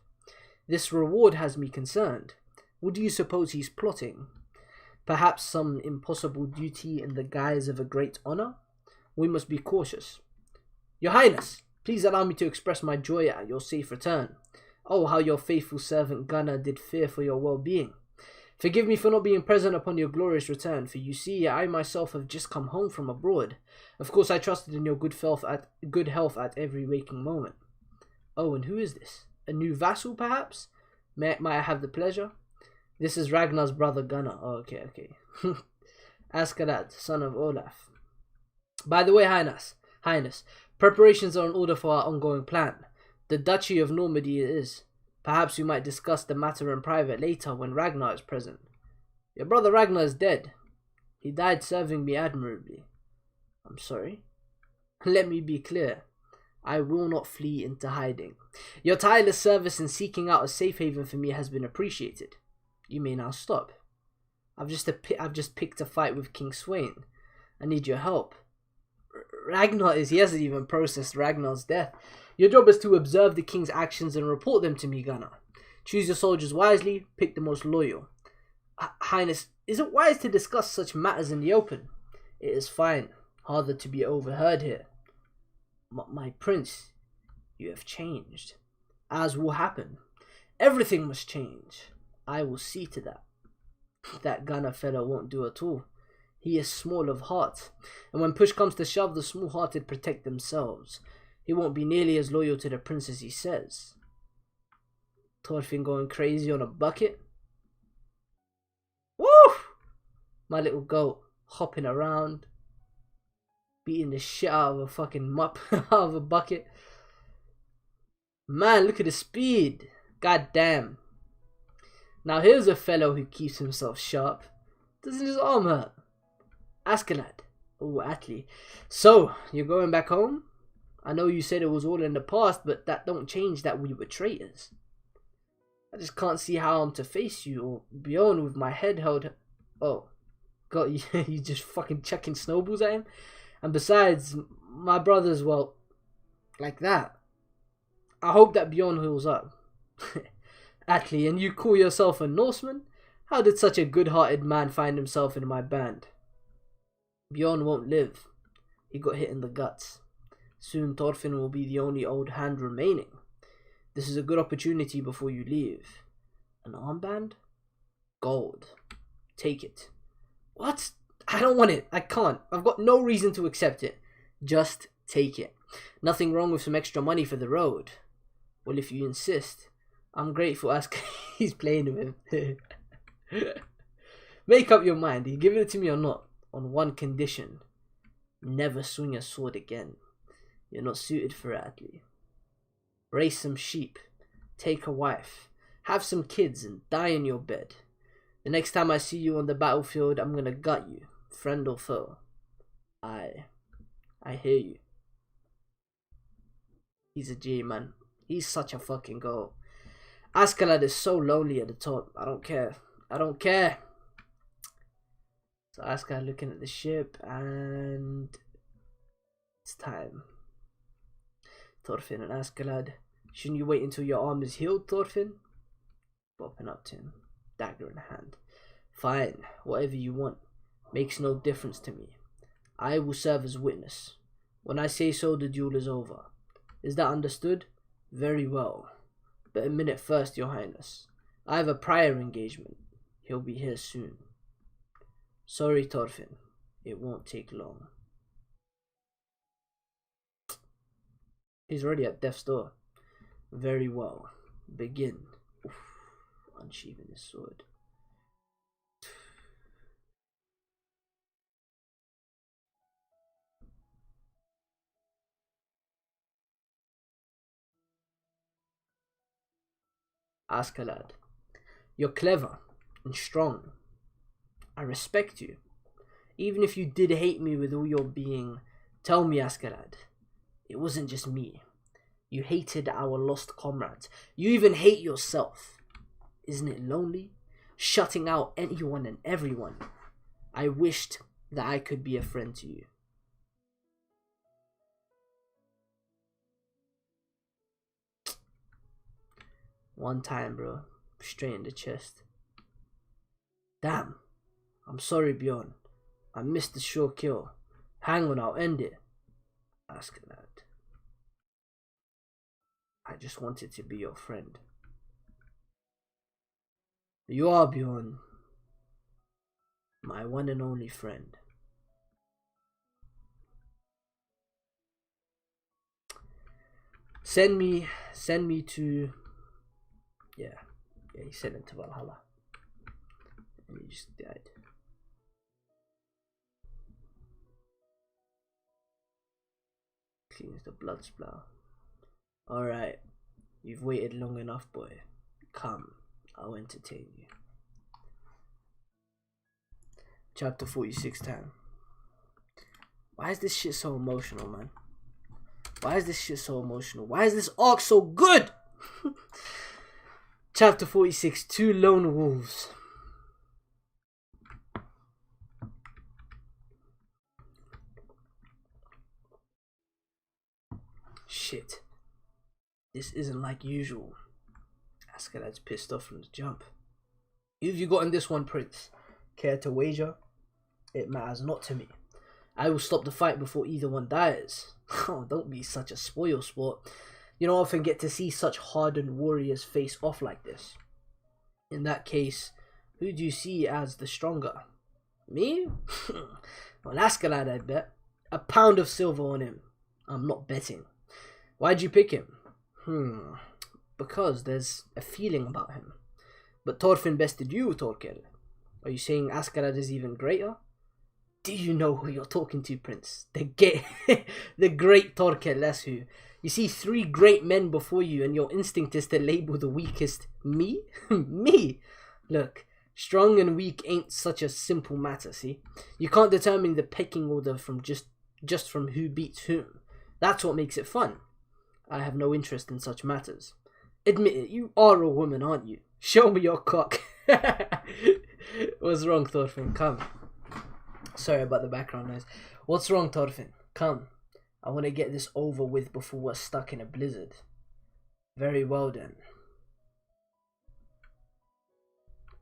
This reward has me concerned. What do you suppose he's plotting? Perhaps some impossible duty in the guise of a great honor? We must be cautious. Your Highness, please allow me to express my joy at your safe return. Oh, how your faithful servant Gunnar did fear for your well-being. Forgive me for not being present upon your glorious return, for you see, I myself have just come home from abroad. Of course, I trusted in your good health at every waking moment. Oh, and who is this? A new vassal, perhaps? Might I have the pleasure? This is Ragnar's brother Gunnar. Oh, okay. Askeladd, son of Olaf. By the way, Highness, preparations are in order for our ongoing plan. The Duchy of Normandy it is. Perhaps we might discuss the matter in private later when Ragnar is present. Your brother Ragnar is dead. He died serving me admirably. I'm sorry. Let me be clear. I will not flee into hiding. Your tireless service in seeking out a safe haven for me has been appreciated. You may now stop. I've just picked a fight with King Sweyn. I need your help. He hasn't even processed Ragnar's death. Your job is to observe the king's actions and report them to me, Gunnar. Choose your soldiers wisely, pick the most loyal. Highness, is it wise to discuss such matters in the open? It is fine. Harder to be overheard here. My prince, you have changed. As will happen. Everything must change. I will see to that. That Gunnar fellow won't do at all. He is small of heart, and when push comes to shove, the small-hearted protect themselves. He won't be nearly as loyal to the prince as he says. Thorfinn going crazy on a bucket. Woo! My little goat hopping around, beating the shit out of a fucking mop out of a bucket. Man, look at the speed. God damn. Now here's a fellow who keeps himself sharp. Doesn't his arm hurt? Askeladd. Oh, Atli. So, you're going back home? I know you said it was all in the past, but that don't change that we were traitors. I just can't see how I'm to face you or Bjorn with my head held. Oh, God, you just fucking chucking snowballs at him? And besides, my brother's, well, like that. I hope that Bjorn heals up. Atli, and you call yourself a Norseman? How did such a good-hearted man find himself in my band? Bjorn won't live. He got hit in the guts. Soon Thorfinn will be the only old hand remaining. This is a good opportunity before you leave. An armband? Gold. Take it. What? I don't want it. I can't. I've got no reason to accept it. Just take it. Nothing wrong with some extra money for the road. Well, if you insist. I'm grateful. He's playing with him. Make up your mind. Are you giving it to me or not? On one condition. Never swing a sword again. You're not suited for it, Atli. Raise some sheep. Take a wife. Have some kids and die in your bed. The next time I see you on the battlefield, I'm gonna gut you. Friend or foe. I hear you. He's a G, man. He's such a fucking goat. Askeladd is so lonely at the top. I don't care. I don't care. So Askeladd looking at the ship, and it's time. Thorfinn and Askeladd. Shouldn't you wait until your arm is healed, Thorfinn? Bopping up to him, dagger in hand. Fine, whatever you want. Makes no difference to me. I will serve as witness. When I say so, the duel is over. Is that understood? Very well. But a minute first, your highness. I have a prior engagement. He'll be here soon. Sorry, Thorfinn. It won't take long. He's already at death's door. Very well. Begin. Oof. Unsheathing his sword. Askeladd, you're clever and strong. I respect you. Even if you did hate me with all your being, tell me, Askeladd, it wasn't just me. You hated our lost comrades. You even hate yourself. Isn't it lonely? Shutting out anyone and everyone. I wished that I could be a friend to you. One time, bro. Straight in the chest. Damn. I'm sorry, Bjorn. I missed the sure kill. Hang on, I'll end it. Askeladd. I just wanted to be your friend. You are, Bjorn, my one and only friend. Send me to, yeah, he sent him to Valhalla, and he just died. Cleans the blood splatter. Alright, you've waited long enough, boy. Come, I'll entertain you. Chapter 46 time. Why is this shit so emotional, man? Why is this shit so emotional? Why is this arc so good? Chapter 46, Two Lone Wolves. Shit. This isn't like usual. Askeladd's pissed off from the jump. Who have you got in this one, Prince? Care to wager? It matters not to me. I will stop the fight before either one dies. Oh, don't be such a spoil sport. You don't often get to see such hardened warriors face off like this. In that case, who do you see as the stronger? Me? Well, Askeladd, I bet. A pound of silver on him. I'm not betting. Why'd you pick him? Because there's a feeling about him. But Thorfinn bested you, Thorkel. Are you saying Askeladd is even greater? Do you know who you're talking to, Prince? The great Thorkel, that's who. You see 3 great men before you and your instinct is to label the weakest me? Me? Look, strong and weak ain't such a simple matter, see? You can't determine the pecking order from just from who beats whom. That's what makes it fun. I have no interest in such matters. Admit it, you are a woman, aren't you? Show me your cock. What's wrong, Thorfinn? Come. Sorry about the background noise. What's wrong, Thorfinn? Come. I want to get this over with before we're stuck in a blizzard. Very well then.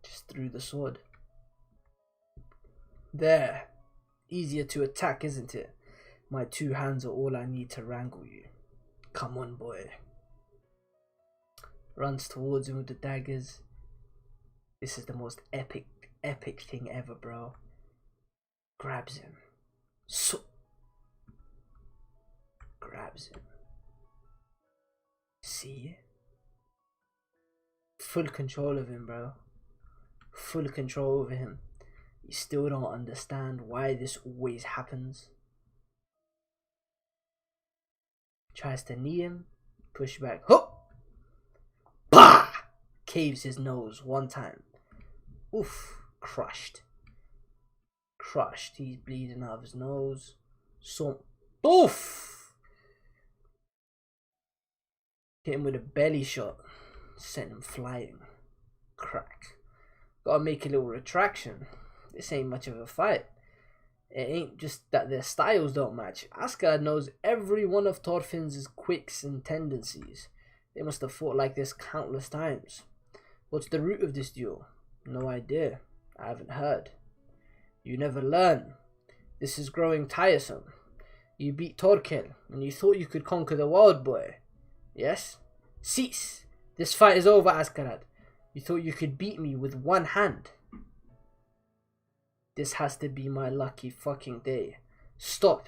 Just threw the sword. There. Easier to attack, isn't it? My 2 hands are all I need to wrangle you. Come on, boy. Runs towards him with the daggers. This is the most epic thing ever, bro. Grabs him. Grabs him. See? Full control of him, bro. Full control over him. You still don't understand why this always happens. Tries to knee him. Push back. Hop! Bah! Caves his nose 1 time. Oof. Crushed. Crushed. He's bleeding out of his nose. So, oof! Hit him with a belly shot. Sent him flying. Crack. Gotta make a little retraction. This ain't much of a fight. It ain't just that their styles don't match. Askeladd knows every one of Thorfinn's quirks and tendencies. They must have fought like this countless times. What's the root of this duel? No idea. I haven't heard. You never learn. This is growing tiresome. You beat Thorkel, and you thought you could conquer the world, boy. Yes? Cease! This fight is over, Askeladd. You thought you could beat me with 1 hand. This has to be my lucky fucking day. Stop.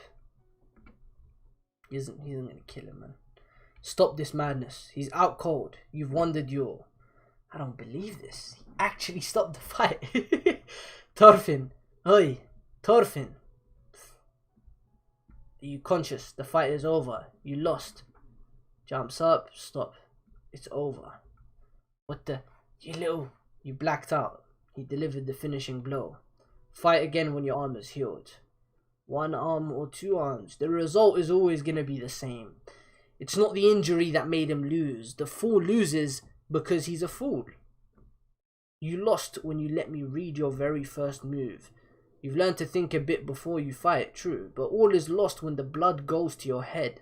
He isn't gonna kill him, man. Stop this madness. He's out cold. You've won the duel. I don't believe this. He actually stopped the fight. Thorfinn. Oi. Thorfinn. Are you conscious? The fight is over. You lost. Jumps up. Stop. It's over. What the? You blacked out. He delivered the finishing blow. Fight again when your arm is healed. 1 arm or 2 arms. The result is always going to be the same. It's not the injury that made him lose. The fool loses because he's a fool. You lost when you let me read your very first move. You've learned to think a bit before you fight, true, but all is lost when the blood goes to your head.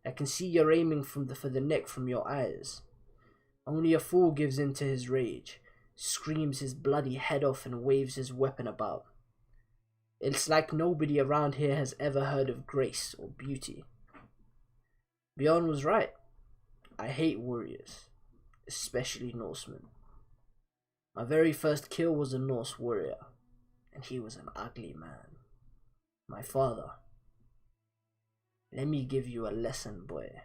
I can see you're aiming for the neck from your eyes. Only a fool gives in to his rage, screams his bloody head off and waves his weapon about. It's like nobody around here has ever heard of grace or beauty. Bjorn was right. I hate warriors, especially Norsemen. My very first kill was a Norse warrior, and he was an ugly man. My father. Let me give you a lesson, boy,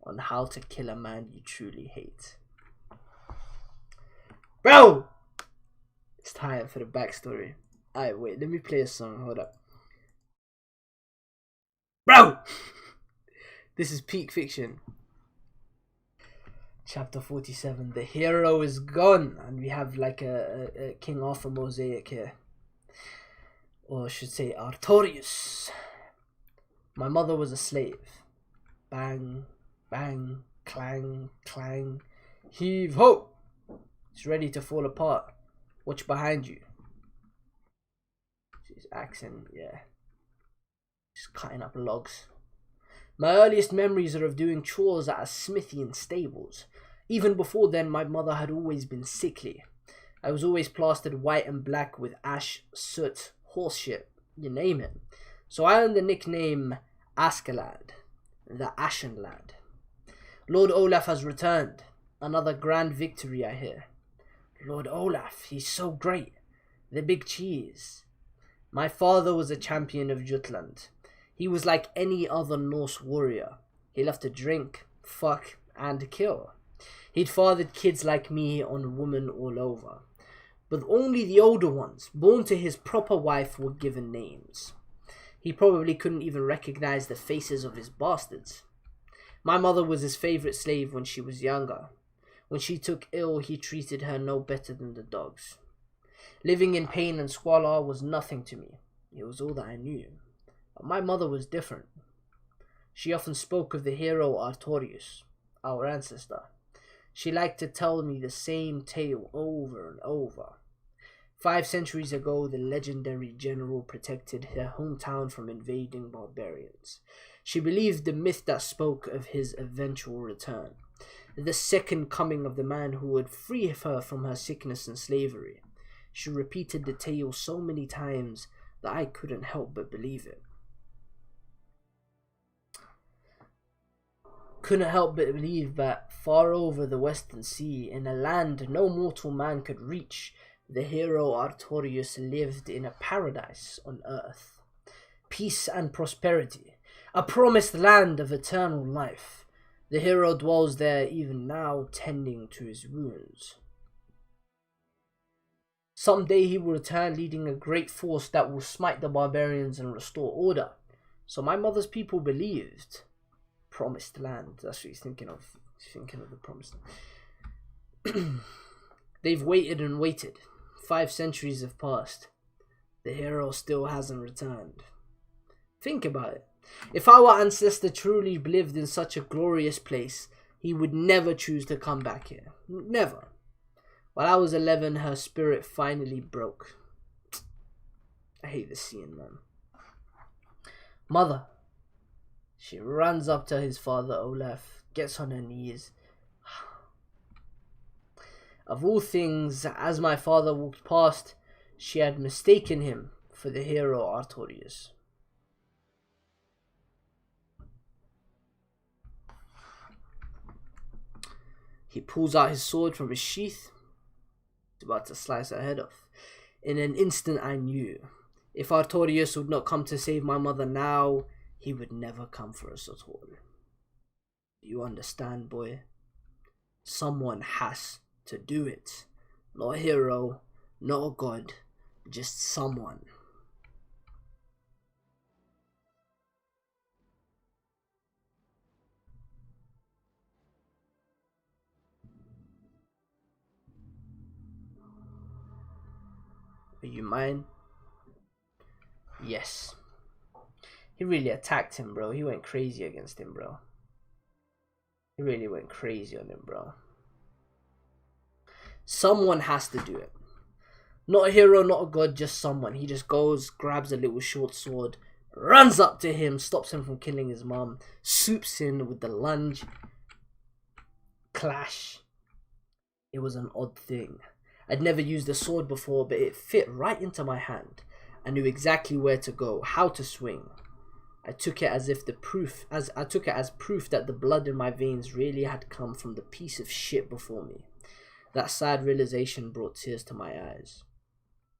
on how to kill a man you truly hate. Bro! It's time for the backstory. Alright, wait, let me play a song. Hold up. Bro! This is peak fiction. Chapter 47. The hero is gone. And we have like a King Arthur mosaic here. Or I should say Artorius. My mother was a slave. Bang, bang, clang, clang. Heave ho! It's ready to fall apart. Watch behind you. She's accent, yeah. Just cutting up logs. My earliest memories are of doing chores at a smithy in stables. Even before then, my mother had always been sickly. I was always plastered white and black with ash, soot, horse shit, you name it. So I earned the nickname Askelad, the Ashen Lad. Lord Olaf has returned. Another grand victory, I hear. Lord Olaf, he's so great. The big cheese. My father was a champion of Jutland. He was like any other Norse warrior. He loved to drink, fuck, and kill. He'd fathered kids like me on women all over. But only the older ones, born to his proper wife, were given names. He probably couldn't even recognize the faces of his bastards. My mother was his favorite slave when she was younger. When she took ill, he treated her no better than the dogs. Living in pain and squalor was nothing to me. It was all that I knew. But my mother was different. She often spoke of the hero Artorius, our ancestor. She liked to tell me the same tale over and over. 5 centuries ago, the legendary general protected her hometown from invading barbarians. She believed the myth that spoke of his eventual return, the second coming of the man who would free her from her sickness and slavery. She repeated the tale so many times that I couldn't help but believe it. Couldn't help but believe that far over the western sea, in a land no mortal man could reach, the hero Artorius lived in a paradise on earth. Peace and prosperity, a promised land of eternal life. The hero dwells there even now, tending to his wounds. Someday he will return leading a great force that will smite the barbarians and restore order. So my mother's people believed. Promised land, that's what he's thinking of. He's thinking of the promised land. They've waited and waited. 5 centuries have passed. The hero still hasn't returned. Think about it. If our ancestor truly lived in such a glorious place, he would never choose to come back here. Never. While I was 11, her spirit finally broke. I hate this scene, man. Mother. She runs up to his father, Olaf, gets on her knees. Of all things, as my father walked past, she had mistaken him for the hero Artorius. He pulls out his sword from his sheath. He's about to slice her head off. In an instant I knew. If Artorius would not come to save my mother now, he would never come for us at all. Do you understand, boy? Someone has to do it. Not a hero, not a god, just someone. Are you mine? Yes. He really attacked him, bro. He went crazy against him, bro. He really went crazy on him, bro. Someone has to do it. Not a hero, not a god, just someone. He just goes, grabs a little short sword, runs up to him, stops him from killing his mom, swoops in with the lunge. Clash. It was an odd thing. I'd never used a sword before, but it fit right into my hand. I knew exactly where to go, how to swing. I took it as proof that the blood in my veins really had come from the piece of shit before me. That sad realization brought tears to my eyes.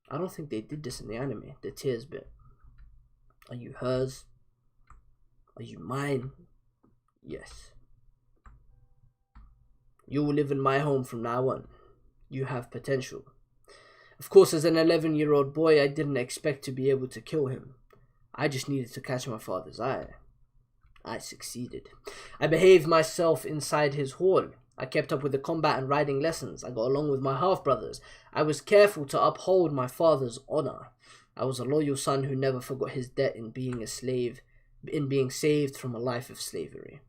I don't think they did this in the anime, the tears bit. Are you hers? Are you mine? Yes. You will live in my home from now on. You have potential. Of course, as an 11-year-old boy, I didn't expect to be able to kill him. I just needed to catch my father's eye. I succeeded. I behaved myself inside his hall. I kept up with the combat and riding lessons. I got along with my half-brothers. I was careful to uphold my father's honor. I was a loyal son who never forgot his debt in being saved from a life of slavery.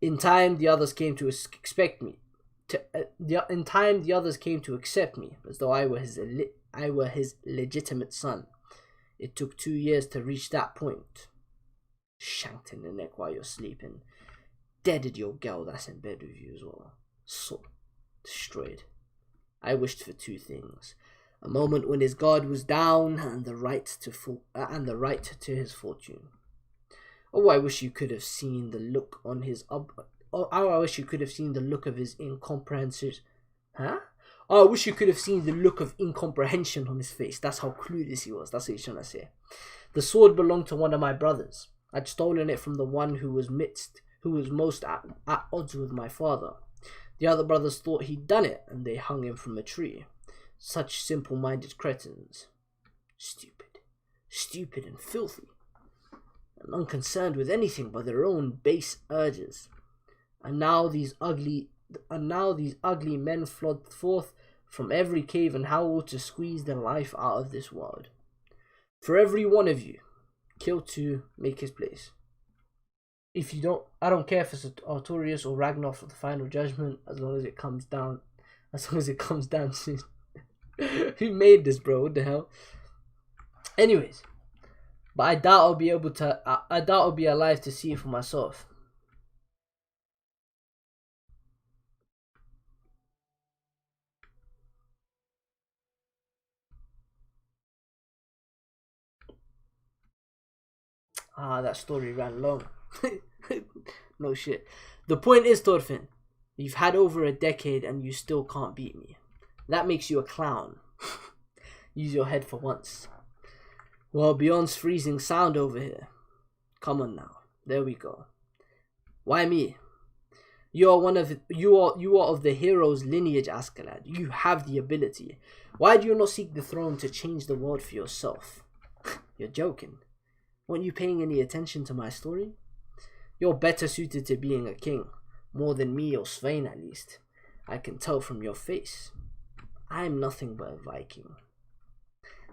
In time, the others came to accept me as though I were his legitimate son. It took 2 years to reach that point. Shanked in the neck while you're sleeping. Deaded your girl that's in bed with you as well. So destroyed. I wished for 2 things: a moment when his guard was down, and the right to his fortune. Oh, I wish you could have seen the look on his I wish you could have seen the look of his incomprehension. Huh? Oh, I wish you could have seen the look of incomprehension on his face. That's how clueless he was. That's what he's trying to say. The sword belonged to one of my brothers. I'd stolen it from the one who was most at odds with my father. The other brothers thought he'd done it, and they hung him from a tree. Such simple-minded cretins. Stupid and filthy, and unconcerned with anything but their own base urges. And now these ugly men flood forth from every cave and howl to squeeze the life out of this world. For every one of you, kill 2, make his place. If you don't, I don't care if it's Artorias or Ragnar for the final judgment, as long as it comes down soon. Who made this, bro? What the hell? Anyways, but I doubt I'll be alive to see it for myself. That story ran long. No shit. The point is, Thorfinn, you've had over a decade and you still can't beat me. That makes you a clown. Use your head for once. Well, beyond's freezing sound over here. Come on now. There we go. Why me? You are of the hero's lineage, Askeladd. You have the ability. Why do you not seek the throne to change the world for yourself? You're joking. Weren't you paying any attention to my story? You're better suited to being a king. More than me or Svein, at least. I can tell from your face. I'm nothing but a Viking.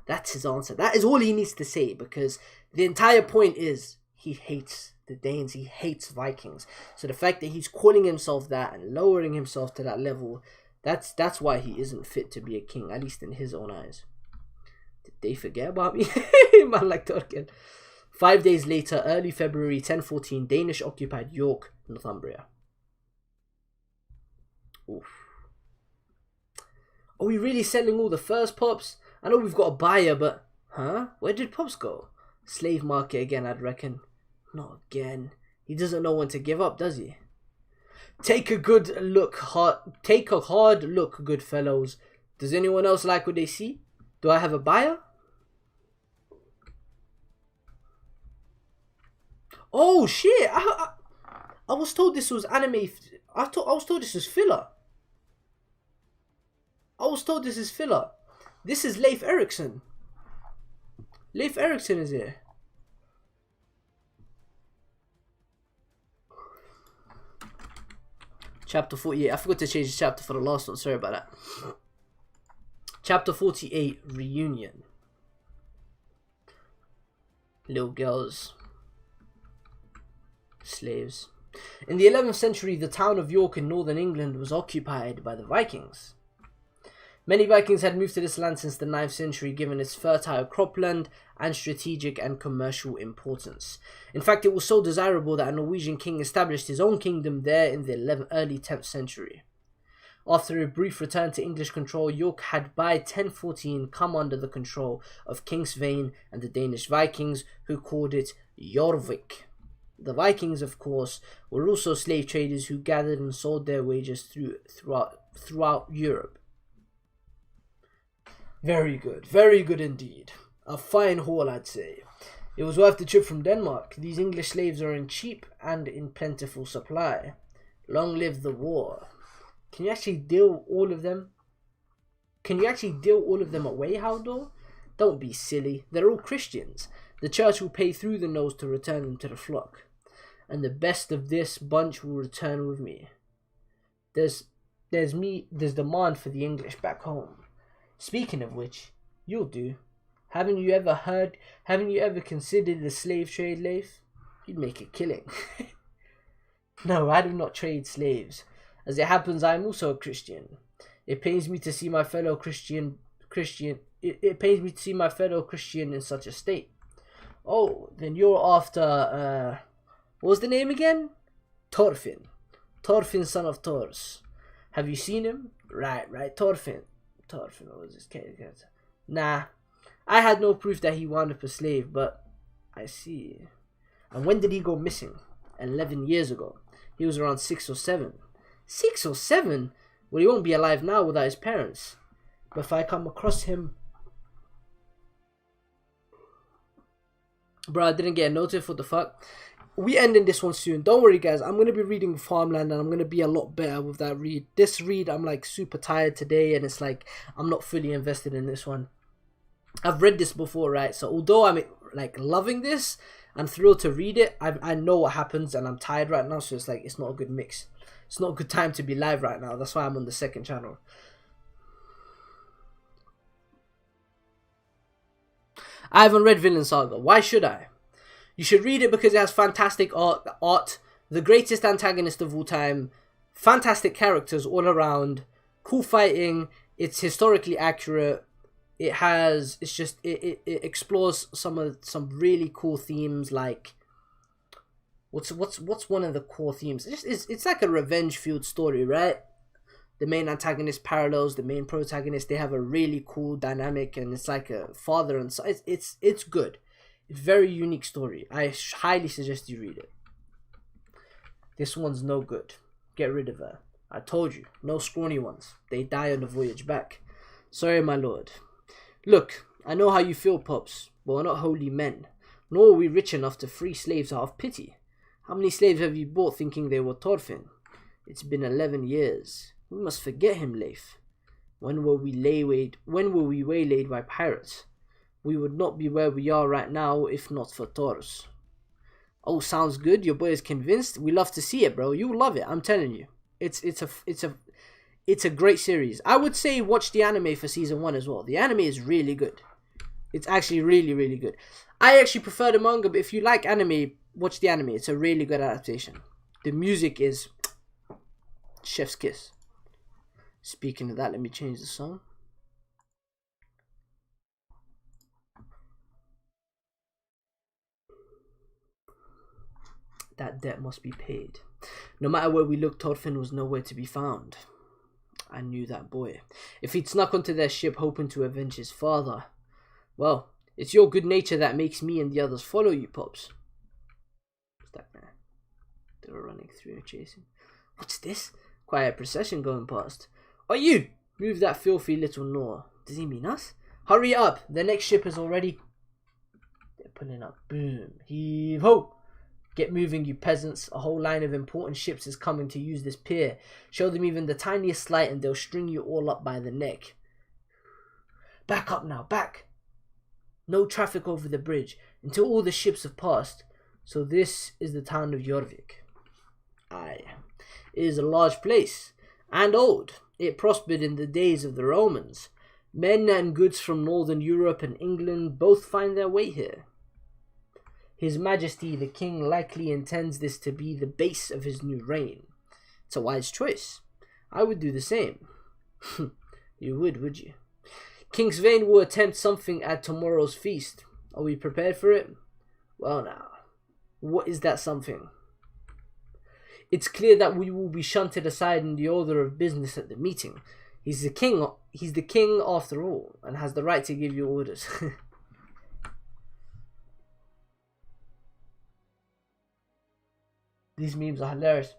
That's his answer. That is all he needs to say, because the entire point is he hates the Danes. He hates Vikings. So the fact that he's calling himself that and lowering himself to that level, that's why he isn't fit to be a king, at least in his own eyes. Did they forget about me? Man, like Turkin. 5 days later, early February 1014, Danish occupied York, Northumbria. Oof. Are we really selling all the first pops? I know we've got a buyer, but... Huh? Where did pops go? Slave market again, I'd reckon. Not again. He doesn't know when to give up, does he? Take a hard look, good fellows. Does anyone else like what they see? Do I have a buyer? Oh shit! I was told this was anime. I was told this was filler. I was told this is filler. This is Leif Erikson. Leif Erikson is here. Chapter 48. I forgot to change the chapter for the last one. Sorry about that. Chapter 48. Reunion. Little girls. Slaves. In the 11th century, the town of York in northern England was occupied by the Vikings. Many Vikings had moved to this land since the 9th century, given its fertile cropland and strategic and commercial importance. In fact, it was so desirable that a Norwegian king established his own kingdom there in the early 10th century. After a brief return to English control, York had by 1014 come under the control of King Svein and the Danish Vikings, who called it Jorvik. The Vikings, of course, were also slave traders who gathered and sold their wages throughout Europe. Very good indeed. A fine haul, I'd say. It was worth the trip from Denmark. These English slaves are in cheap and in plentiful supply. Long live the war. Can you actually deal all of them? Can you actually deal all of them away, Haldor? Don't be silly. They're all Christians. The church will pay through the nose to return them to the flock. And the best of this bunch will return with me. There's demand for the English back home. Speaking of which, you'll do. Haven't you ever considered the slave trade, Leif? You'd make a killing. No, I do not trade slaves. As it happens, I am also a Christian. It pains me to see my fellow Christian. It pains me to see my fellow Christian in such a state. Oh, then you're after what was the name again? Thorfinn. Thorfinn, son of Thors. Have you seen him? Right. Thorfinn, what was his character? Nah, I had no proof that he wound up a slave, but I see. And when did he go missing? 11 years ago. He was around 6 or 7. 6 or 7? Well, he won't be alive now without his parents. But if I come across him... Bro, I didn't get a notice. What the fuck? We ending this one soon. Don't worry, guys. I'm going to be reading Farmland and I'm going to be a lot better with that read. This read, I'm like super tired today and it's like I'm not fully invested in this one. I've read this before, right? So although I'm like loving this, I'm thrilled to read it. I know what happens and I'm tired right now. So it's like, it's not a good mix. It's not a good time to be live right now. That's why I'm on the second channel. I haven't read Vinland Saga. Why should I? You should read it because it has fantastic art, the greatest antagonist of all time, fantastic characters all around, cool fighting, it's historically accurate, it explores some really cool themes like what's one of the core themes? It's like a revenge-fueled story, right? The main antagonist parallels the main protagonist. They have a really cool dynamic, and it's like a father and son. It's good. It's a very unique story. I highly suggest you read it. This one's no good. Get rid of her. I told you, no scrawny ones. They die on the voyage back. Sorry, my lord. Look, I know how you feel, Pops, but we're not holy men. Nor are we rich enough to free slaves out of pity. How many slaves have you bought thinking they were Thorfinn? It's been 11 years. We must forget him, Leif. When were we waylaid by pirates? We would not be where we are right now if not for Thors. Oh, sounds good. Your boy is convinced. We love to see it, bro. You love it. I'm telling you. It's a great series. I would say watch the anime for season 1 as well. The anime is really good. It's actually really, really good. I actually prefer the manga, but if you like anime, watch the anime. It's a really good adaptation. The music is chef's kiss. Speaking of that, let me change the song. That debt must be paid. No matter where we looked, Thorfinn was nowhere to be found. I knew that boy. If he'd snuck onto their ship hoping to avenge his father, well, it's your good nature that makes me and the others follow you, Pops. What's that, man? They were running through and chasing. What's this? Quite a procession going past. Are you? Move that filthy little gnaw. Does he mean us? Hurry up. The next ship is already... They're pulling up. Boom. Heave ho. Get moving, you peasants. A whole line of important ships is coming to use this pier. Show them even the tiniest slight and they'll string you all up by the neck. Back up now. Back. No traffic over the bridge until all the ships have passed. So this is the town of Jorvik. Aye. It is a large place. And old. It prospered in the days of the Romans. Men and goods from northern Europe and England both find their way here. His Majesty the King likely intends this to be the base of his new reign. It's a wise choice. I would do the same. You would you? King Svein will attempt something at tomorrow's feast. Are we prepared for it? Well now, what is that something? It's clear that we will be shunted aside in the order of business at the meeting. He's the king after all, and has the right to give you orders. These memes are hilarious.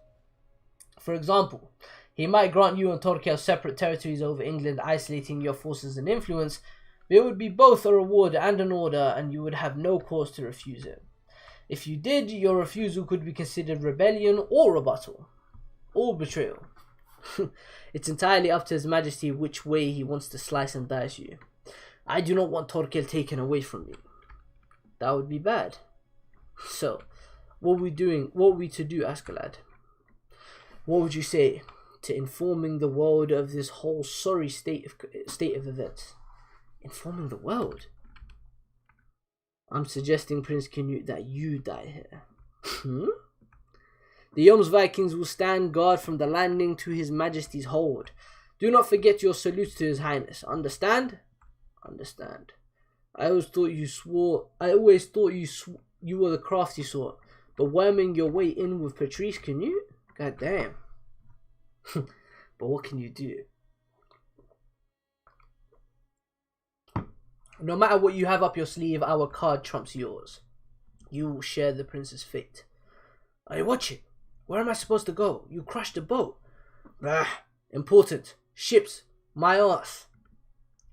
For example, he might grant you and Torquil separate territories over England, isolating your forces and influence. But it would be both a reward and an order, and you would have no cause to refuse it. If you did, your refusal could be considered rebellion or rebuttal, or betrayal. It's entirely up to His Majesty which way he wants to slice and dice you. I do not want Torquil taken away from me. That would be bad. So, what are we to do, Askeladd? What would you say to informing the world of this whole sorry state of events? Informing the world? I'm suggesting, Prince Canute, that you die here. The Jomsvikings will stand guard from the landing to His Majesty's hold. Do not forget your salutes to His Highness. Understand? Understand. I always thought you were the crafty sort, but worming your way in with Patrice Canute? God damn. But what can you do? No matter what you have up your sleeve, our card trumps yours. You will share the prince's fate. Hey, watch it. Where am I supposed to go? You crushed the boat. Bah, important. Ships. My ass.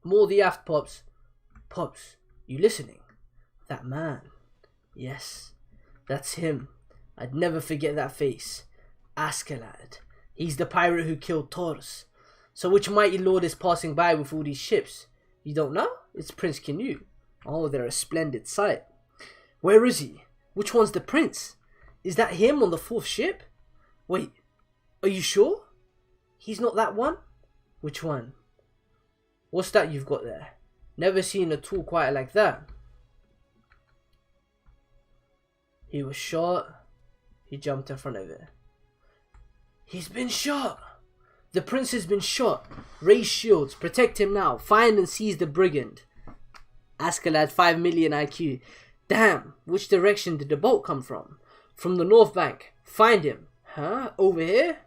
More the aft, Pops. Pops, you listening? That man. Yes, that's him. I'd never forget that face. Askeladd. He's the pirate who killed Thors. So which mighty lord is passing by with all these ships? You don't know? It's Prince Canute. Oh, they're a splendid sight. Where is he? Which one's the prince? Is that him on the 4th ship? Wait, are you sure? He's not that one? Which one? What's that you've got there? Never seen a tool quite like that. He was shot. He jumped in front of it. He's been shot. The prince has been shot. Raise shields. Protect him now. Find and seize the brigand. Askeladd, 5 million IQ. Damn, which direction did the boat come from? From the north bank. Find him. Huh? Over here?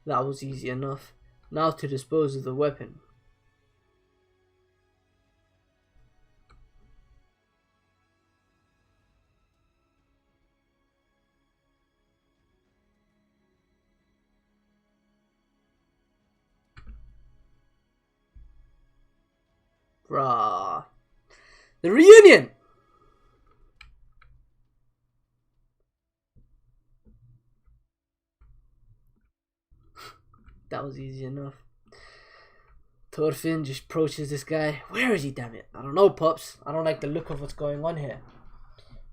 That was easy enough. Now to dispose of the weapon. Bruh. The reunion! That was easy enough. Thorfinn just approaches this guy. Where is he, damn it? I don't know, Pops. I don't like the look of what's going on here.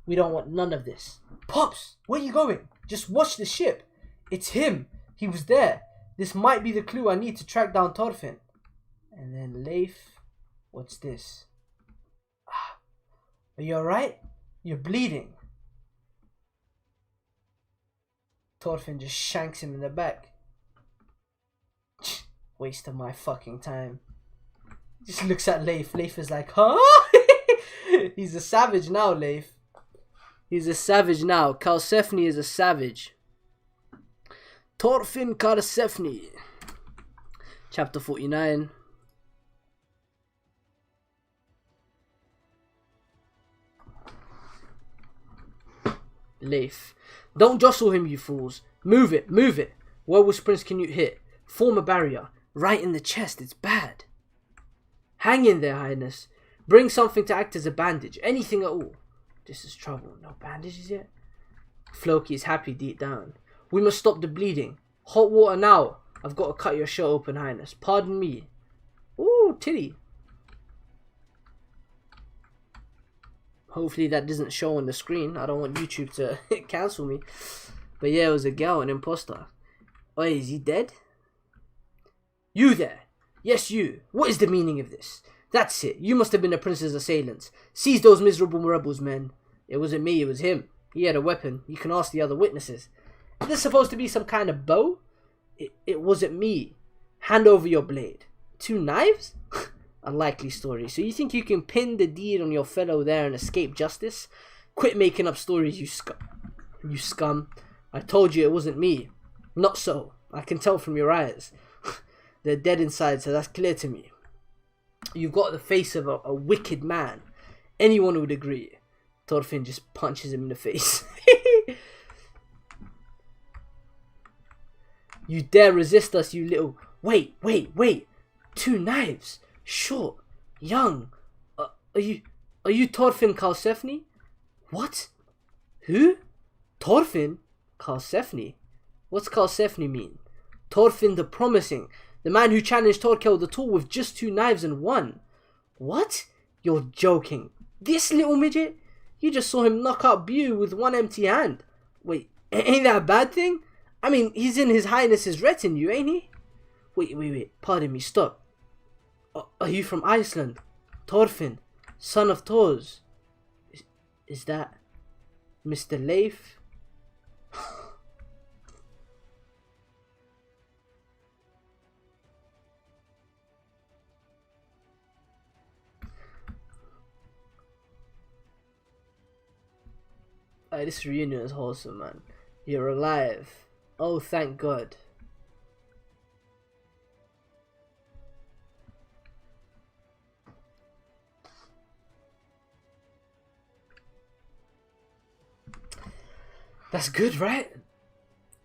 We don't want none of this. Pops, where are you going? Just watch the ship. It's him. He was there. This might be the clue I need to track down Thorfinn. And then Leif. What's this? Are you alright? You're bleeding. Thorfinn just shanks him in the back. Waste of my fucking time. Just looks at Leif. Leif is like, huh? He's a savage now, Leif. He's a savage now. Karlsefni is a savage. Thorfinn Karlsefni. Chapter 49. Leif. Don't jostle him, you fools. Move it, move it. Where was Prince Canute hit? Form a barrier. Right in the chest, it's bad. Hang in there, Highness. Bring something to act as a bandage. Anything at all. This is trouble. No bandages yet? Floki is happy deep down. We must stop the bleeding. Hot water now. I've got to cut your shirt open, Highness. Pardon me. Ooh, titty. Hopefully that doesn't show on the screen. I don't want YouTube to cancel me. But yeah, it was a girl, an imposter. Oh, is he dead? You there. Yes, you. What is the meaning of this? That's it. You must have been the prince's assailants. Seize those miserable rebels, men. It wasn't me, it was him. He had a weapon. You can ask the other witnesses. Is this supposed to be some kind of bow? It wasn't me. Hand over your blade. 2 knives? Unlikely story. So you think you can pin the deed on your fellow there and escape justice? Quit making up stories, you scum. I told you it wasn't me. Not so. I can tell from your eyes. They're dead inside, so that's clear to me. You've got the face of a wicked man. Anyone would agree. Thorfinn just punches him in the face. You dare resist us, you little... Wait. 2 knives. Short. Young. Are you Thorfinn Karlsefni? What? Who? Thorfinn Karlsefni? What's Karlsefni mean? Thorfinn the Promising. The man who challenged Thorkel the Tall with just 2 knives and won. What? You're joking. This little midget? You just saw him knock out Bu with 1 empty hand. Wait, ain't that a bad thing? I mean, he's in His Highness's retinue, ain't he? Wait. Pardon me, stop. Are you from Iceland? Thorfinn, son of Thors. Is that Mr. Leif? This reunion is wholesome, man. You're alive. Oh, thank God. That's good, right?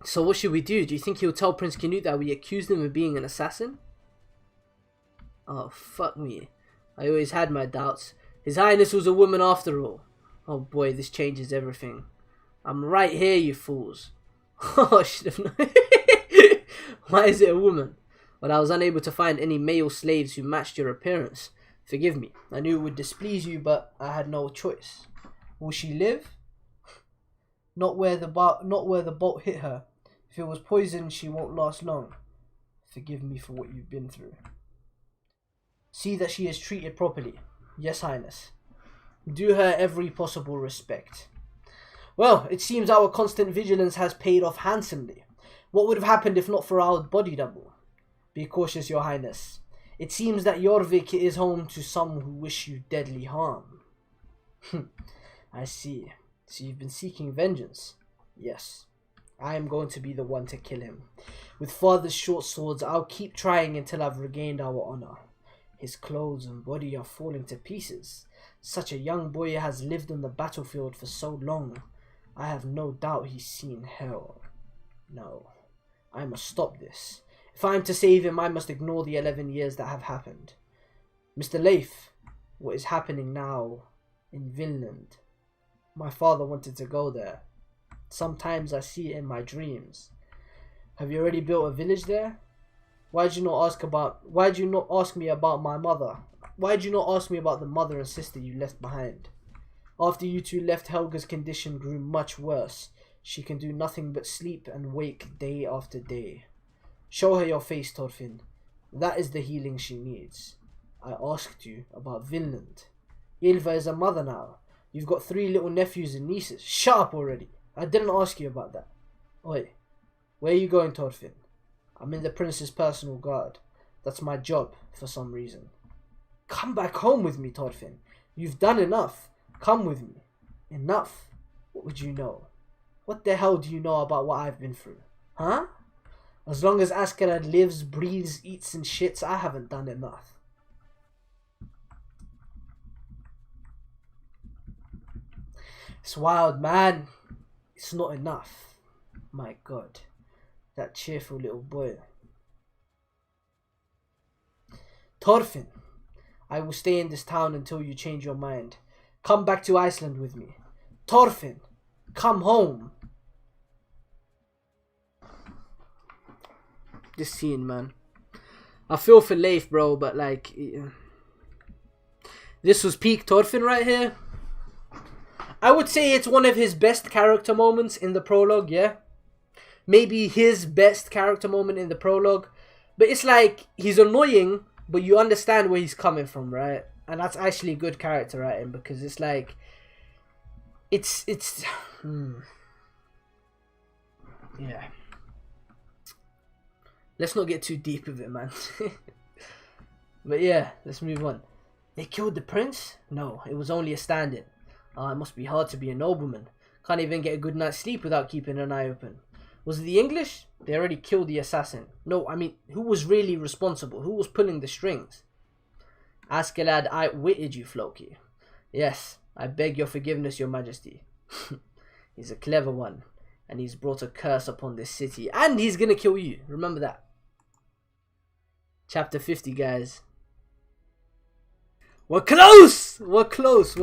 So what should we do? Do you think he'll tell Prince Canute that we accused him of being an assassin? Oh, fuck me. I always had my doubts. His Highness was a woman after all. Oh boy, this changes everything. I'm right here, you fools. Oh, I should have known. Why is it a woman? Well, I was unable to find any male slaves who matched your appearance. Forgive me. I knew it would displease you, but I had no choice. Will she live? Not where the bolt hit her. If it was poison, she won't last long. Forgive me for what you've been through. See that she is treated properly. Yes, Highness. Do her every possible respect. Well, it seems our constant vigilance has paid off handsomely. What would have happened if not for our body double? Be cautious, Your Highness. It seems that Jorvik is home to some who wish you deadly harm. I see. So you've been seeking vengeance? Yes. I am going to be the one to kill him. With father's short swords, I'll keep trying until I've regained our honor. His clothes and body are falling to pieces. Such a young boy has lived on the battlefield for so long. I have no doubt he's seen hell. No, I must stop this. If I am to save him, I must ignore the 11 years that have happened. Mr. Leif, what is happening now in Vinland? My father wanted to go there. Sometimes I see it in my dreams. Have you already built a village there? Why'd you not ask me about my mother? Why'd you not ask me about the mother and sister you left behind? After you two left, Helga's condition grew much worse. She can do nothing but sleep and wake day after day. Show her your face, Thorfinn. That is the healing she needs. I asked you about Vinland. Ylva is a mother now. You've got 3 little nephews and nieces. Shut up already. I didn't ask you about that. Oi, where are you going, Thorfinn? I'm in the prince's personal guard. That's my job, for some reason. Come back home with me, Thorfinn. You've done enough. Come with me. Enough? What would you know? What the hell do you know about what I've been through? Huh? As long as Askeladd lives, breathes, eats and shits, I haven't done enough. It's wild, man. It's not enough. My God. That cheerful little boy. Thorfinn, I will stay in this town until you change your mind. Come back to Iceland with me. Thorfinn, come home. This scene, man. I feel for Leif, bro, but like... This was peak Thorfinn right here. I would say it's one of his best character moments in the prologue, yeah? Maybe his best character moment in the prologue. But it's like, he's annoying, but you understand where he's coming from, right? And that's actually good character writing, because it's like... It's... Yeah. Let's not get too deep with it, man. But yeah, let's move on. They killed the prince? No, it was only a stand-in. It must be hard to be a nobleman. Can't even get a good night's sleep without keeping an eye open. Was it the English? They already killed the assassin. No, I mean, who was really responsible? Who was pulling the strings? Askeladd outwitted you, Floki. Yes, I beg your forgiveness, your majesty. He's a clever one. and he's brought a curse upon this city, and he's gonna kill you. Remember that. Chapter 50, guys. We're close! We're close to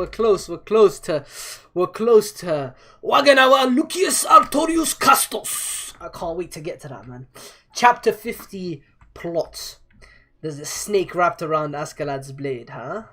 Waganawa Lucius Artorius Castos. I can't wait to get to that, man. Chapter 50 plot. There's a snake wrapped around Askeladd's blade, huh?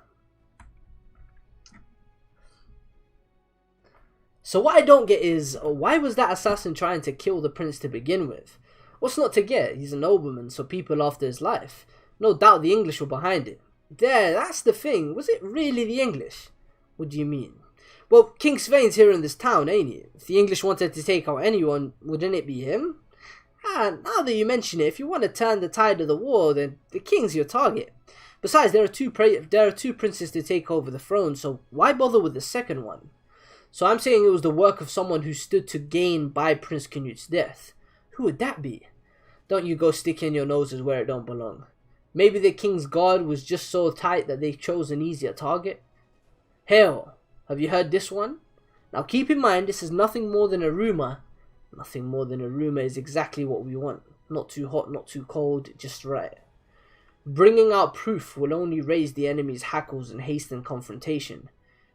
So what I don't get is, why was that assassin trying to kill the prince to begin with? What's not to get? He's a nobleman, so people after his life. No doubt the English were behind it. There, that's the thing. Was it really the English? What do you mean? Well, King Svein's here in this town, ain't he? If the English wanted to take out anyone, wouldn't it be him? And now that you mention it, if you want to turn the tide of the war, then the king's your target. Besides, there are two princes to take over the throne, so why bother with the second one? So I'm saying it was the work of someone who stood to gain by Prince Canute's death. Who would that be? Don't you go sticking your noses where it don't belong. Maybe the king's guard was just so tight that they chose an easier target? Hell, have you heard this one? Now keep in mind, this is nothing more than a rumour. Nothing more than a rumour is exactly what we want. Not too hot, not too cold, just right. Bringing out proof will only raise the enemy's hackles and hasten confrontation.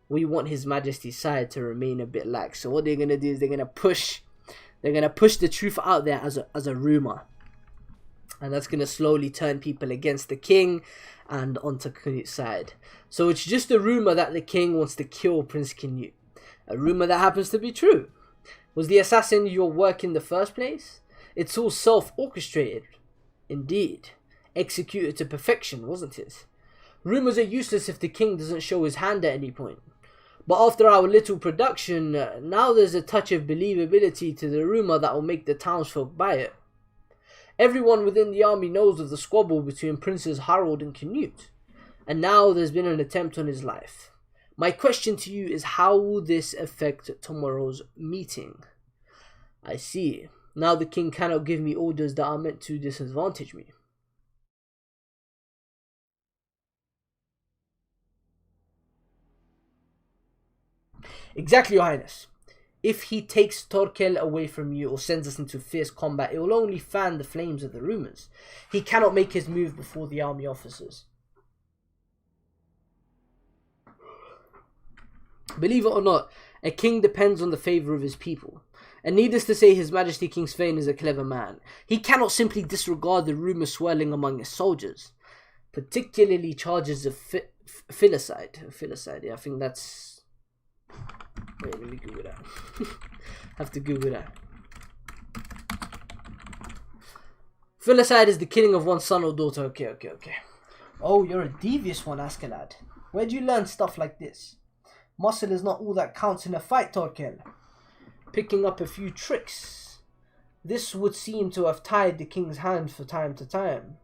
We want His Majesty's side to remain a bit lax. So what they're gonna do is they're gonna push the truth out there as a rumor, and that's gonna slowly turn people against the king and onto Canute's side. So it's just a rumor that the king wants to kill Prince Canute. A rumor that happens to be true. Was the assassin your work in the first place? It's all self-orchestrated. Indeed. Executed to perfection, wasn't it? Rumors are useless if the king doesn't show his hand at any point. But after our little production, now there's a touch of believability to the rumour that will make the townsfolk buy it. Everyone within the army knows of the squabble between Princes Harold and Canute, and now there's been an attempt on his life. My question to you is, how will this affect tomorrow's meeting? I see. Now the king cannot give me orders that are meant to disadvantage me. Exactly, Your Highness. If he takes Torkel away from you or sends us into fierce combat, it will only fan the flames of the rumours. He cannot make his move before the army officers. Believe it or not, a king depends on the favour of his people. And needless to say, His Majesty King Svein is a clever man. He cannot simply disregard the rumours swirling among his soldiers. Particularly charges of filicide. Filicide, yeah, I think that's... Wait, let me Google that. Have to Google that. Filicide is the killing of one's son or daughter. Okay. Oh, you're a devious one, Askeladd. Where'd you learn stuff like this? Muscle is not all that counts in a fight, Torkel. Picking up a few tricks. This would seem to have tied the king's hands from time to time.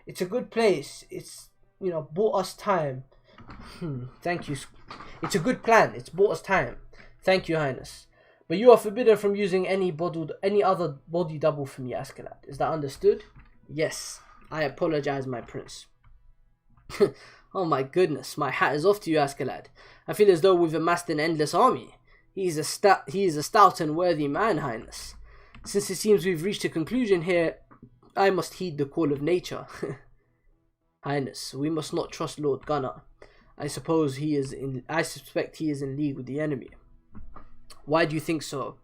It's a good place. It's, bought us time. Thank you. It's a good plan. It's bought us time. Thank you, Highness. But you are forbidden from using any other body double for me, Askeladd. Is that understood? Yes. I apologize, my prince. Oh my goodness, my hat is off to you, Askeladd. I feel as though we've amassed an endless army. He is a stout and worthy man, Highness. Since it seems we've reached a conclusion here, I must heed the call of nature. Highness, we must not trust Lord Gunnar. I suspect he is in league with the enemy. Why do you think so?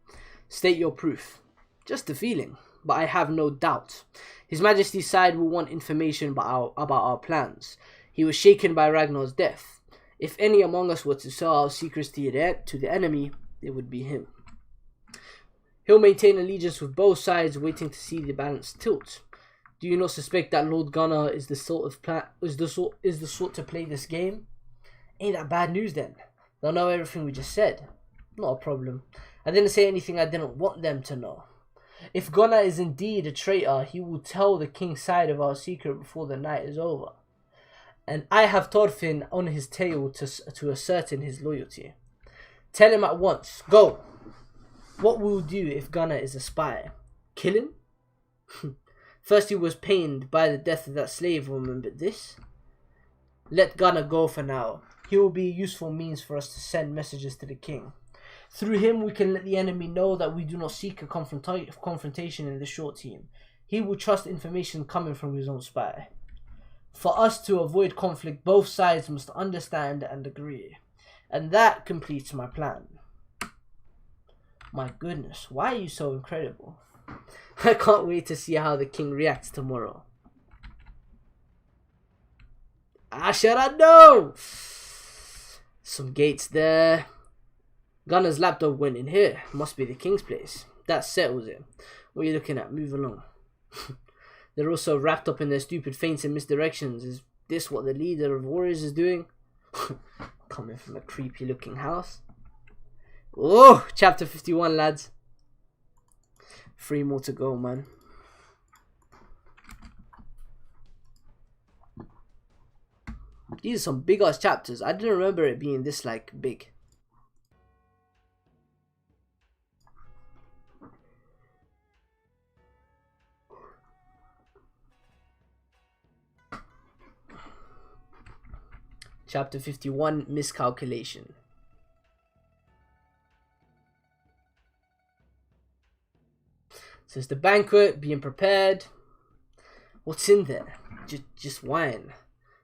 State your proof. Just a feeling, but I have no doubt. His Majesty's side will want information about our plans. He was shaken by Ragnar's death. If any among us were to sell our secrets to the enemy, it would be him. He'll maintain allegiance with both sides, waiting to see the balance tilt. Do you not suspect that Lord Gunnar is the sort to play this game? Ain't that bad news then? They'll know everything we just said. Not a problem. I didn't say anything I didn't want them to know. If Gunnar is indeed a traitor, he will tell the king's side of our secret before the night is over. And I have Thorfinn on his tail to ascertain his loyalty. Tell him at once. Go! What will we do if Gunnar is a spy? Kill him? First he was pained by the death of that slave woman, but this? Let Gunnar go for now. He will be a useful means for us to send messages to the king. Through him, we can let the enemy know that we do not seek a confrontation in the short team. He will trust information coming from his own spy. For us to avoid conflict, both sides must understand and agree. And that completes my plan. My goodness, why are you so incredible? I can't wait to see how the king reacts tomorrow. Should I know? Some gates there. Gunner's laptop went in here. Must be the king's place. That settles it. What are you looking at? Move along. They're also wrapped up in their stupid feints and misdirections. Is this what the leader of warriors is doing? Coming from a creepy looking house. Oh, chapter 51, lads. 3 more to go, man. These are some big ass chapters. I didn't remember it being this like big. Chapter 51, miscalculation. Says the banquet, being prepared. What's in there? Just wine.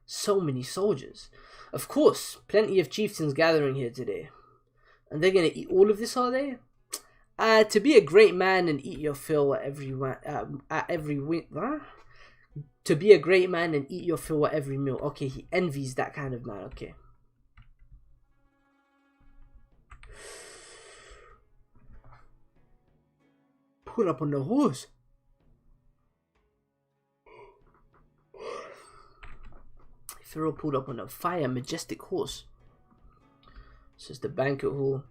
So many soldiers. Of course, plenty of chieftains gathering here today. And they're gonna eat all of this, are they? To be a great man and eat your fill at To be a great man and eat your fill at every meal. Okay, he envies that kind of man. Okay. Pull up on the horse. Pharaoh pulled up on a fire majestic horse. Says the banquet hall.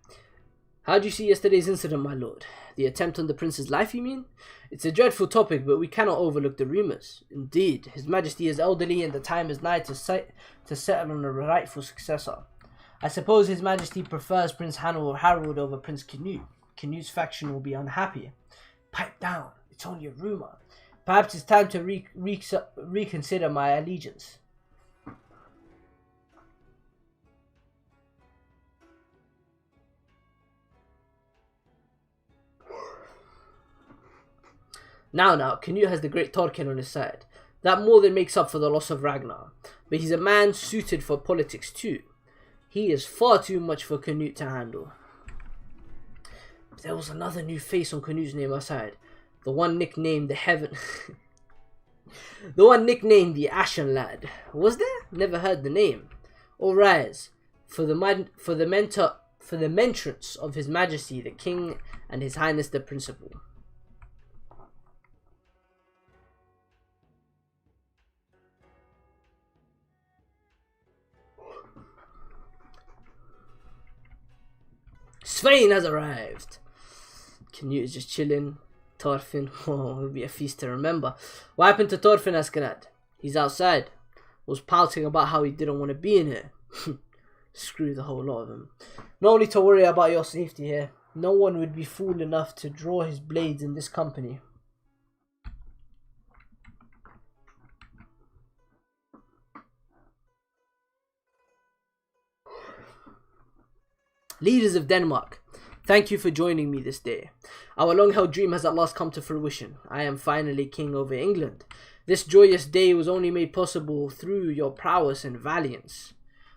How do you see yesterday's incident, my lord? The attempt on the prince's life, you mean? It's a dreadful topic, but we cannot overlook the rumours. Indeed, his majesty is elderly and the time is nigh to settle on a rightful successor. I suppose his majesty prefers Prince Harold over Prince Canute. Canute's faction will be unhappy. Pipe down, it's only a rumour. Perhaps it's time to reconsider my allegiance. Now, Canute has the great Thorkel on his side. That more than makes up for the loss of Ragnar. But he's a man suited for politics too. He is far too much for Canute to handle. But there was another new face on Canute's name aside. The one nicknamed the the one nicknamed the Ashen Lad. Was there? Never heard the name. All rise. For the mentrance of His Majesty the King and His Highness the Principal. Svein has arrived. Canute is just chilling. Thorfinn, oh, it'll be a feast to remember. What happened to Thorfinn, Askenad? He's outside. Was pouting about how he didn't want to be in here. Screw the whole lot of them. No need to worry about your safety here. No one would be fool enough to draw his blades in this company. Leaders of Denmark, thank you for joining me this day. Our long-held dream has at last come to fruition. I am finally king over England. This joyous day was only made possible through your prowess and valiance.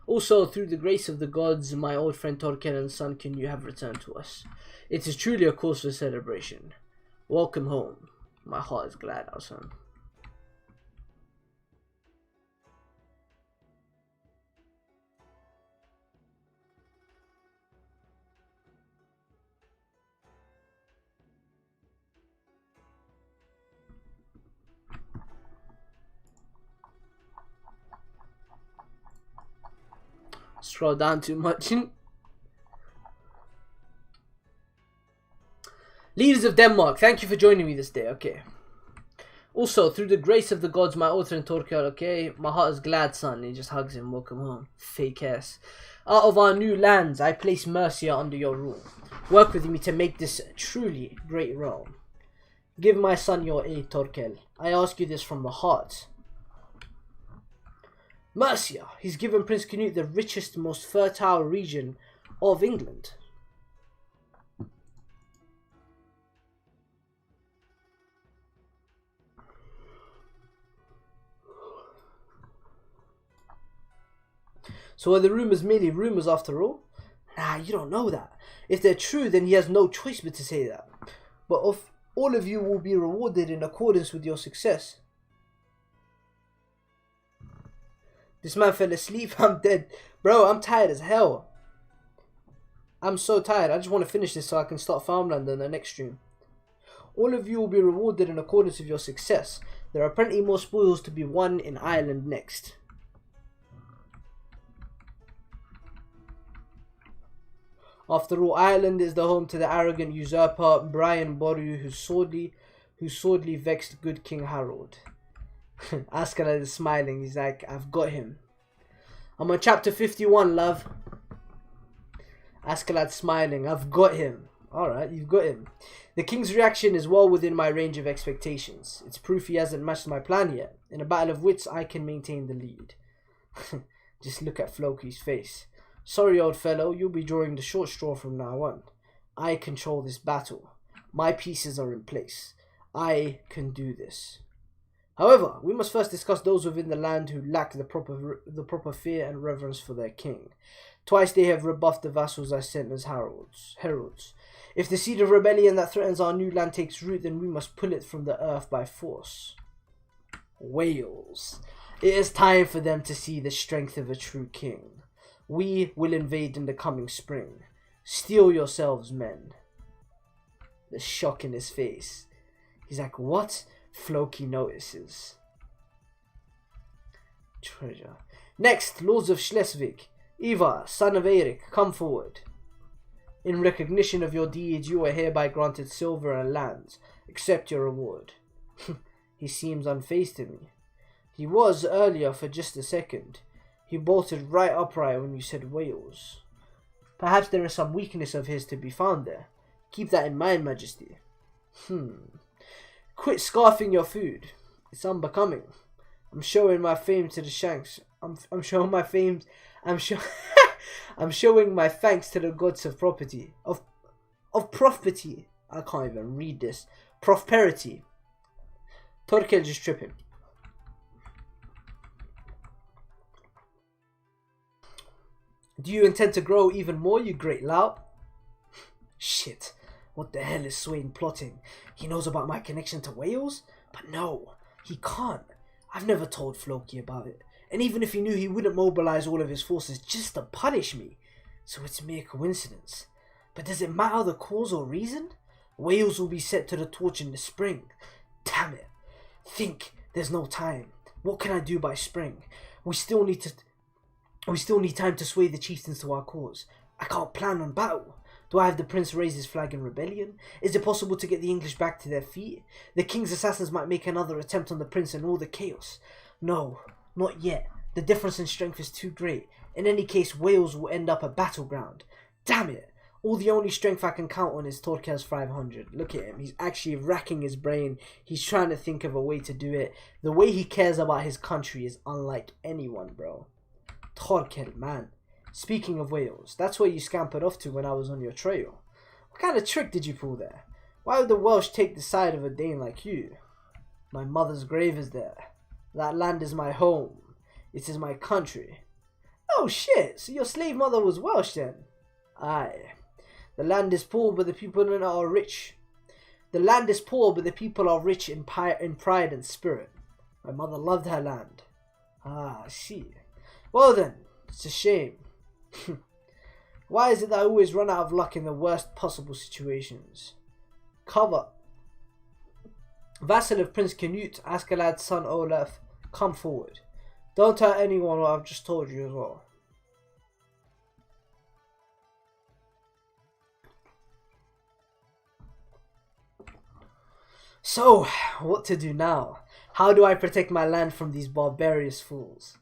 Also, through the grace of the gods, my old friend Thorkel and son Canute have returned to us. It is truly a cause for celebration. Welcome home. My heart is glad, our son. Scroll down too much. Leaders of Denmark, thank you for joining me this day. Okay. Also, through the grace of the gods, my old friend Thorkel, okay, my heart is glad, son. He just hugs him. Welcome home. Fake ass. Out of our new lands, I place Mercia under your rule. Work with me to make this a truly great realm. Give my son your aid, Thorkel. I ask you this from the heart. Mercia, he's given Prince Canute the richest, most fertile region of England. So are the rumours merely rumours after all? Nah, you don't know that. If they're true, then he has no choice but to say that. But of all of you will be rewarded in accordance with your success. This man fell asleep. I'm dead. Bro, I'm tired as hell. I'm so tired. I just want to finish this so I can start farmland on the next stream. All of you will be rewarded in accordance with your success. There are plenty more spoils to be won in Ireland next. After all, Ireland is the home to the arrogant usurper Brian Boru, who sorely vexed good King Harold. Askeladd is smiling. He's like, I've got him. I'm on chapter 51, love. Askeladd smiling. I've got him. Alright, you've got him. The king's reaction is well within my range of expectations. It's proof he hasn't matched my plan yet. In a battle of wits, I can maintain the lead. Just look at Floki's face. Sorry, old fellow, you'll be drawing the short straw from now on. I control this battle. My pieces are in place. I can do this. However, we must first discuss those within the land who lack the proper fear and reverence for their king. Twice they have rebuffed the vassals I sent as heralds. If the seed of rebellion that threatens our new land takes root, then we must pull it from the earth by force. Wales. It is time for them to see the strength of a true king. We will invade in the coming spring. Steel yourselves, men. The shock in his face. He's like, what? Floki notices. Treasure. Next, Lords of Schleswig. Ivar, son of Eric, come forward. In recognition of your deeds, you are hereby granted silver and lands. Accept your reward. He seems unfazed to me. He was earlier for just a second. He bolted right upright when you said Wales. Perhaps there is some weakness of his to be found there. Keep that in mind, Majesty. Quit scarfing your food. It's unbecoming. I'm showing my fame to the shanks. I'm showing my fame. I'm showing my thanks to the gods of property. Of property. I can't even read this. Prosperity. Torkel just tripping. Do you intend to grow even more, you great lout? Shit. What the hell is Swain plotting? He knows about my connection to Wales? But no, he can't. I've never told Floki about it. And even if he knew, he wouldn't mobilize all of his forces just to punish me. So it's mere coincidence. But does it matter the cause or reason? Wales will be set to the torch in the spring. Damn it. Think, there's no time. What can I do by spring? We still need time to sway the chieftains to our cause. I can't plan on battle. Do I have the prince raise his flag in rebellion? Is it possible to get the English back to their feet? The king's assassins might make another attempt on the prince and all the chaos. No, not yet. The difference in strength is too great. In any case, Wales will end up a battleground. Damn it! The only strength I can count on is Torkel's 500. Look at him. He's actually racking his brain. He's trying to think of a way to do it. The way he cares about his country is unlike anyone, bro. Torkel, man. Speaking of Wales, that's where you scampered off to when I was on your trail. What kind of trick did you pull there? Why would the Welsh take the side of a Dane like you? My mother's grave is there. That land is my home. It is my country. Oh shit, so your slave mother was Welsh then? Aye. The land is poor, but the people in it are rich. The land is poor, but the people are rich in pride and spirit. My mother loved her land. Ah, I see. Well then, it's a shame. Why is it that I always run out of luck in the worst possible situations? Cover. Vassal of Prince Canute, Askeladd's son Olaf, come forward. Don't tell anyone what I've just told you as well. So, what to do now? How do I protect my land from these barbarous fools?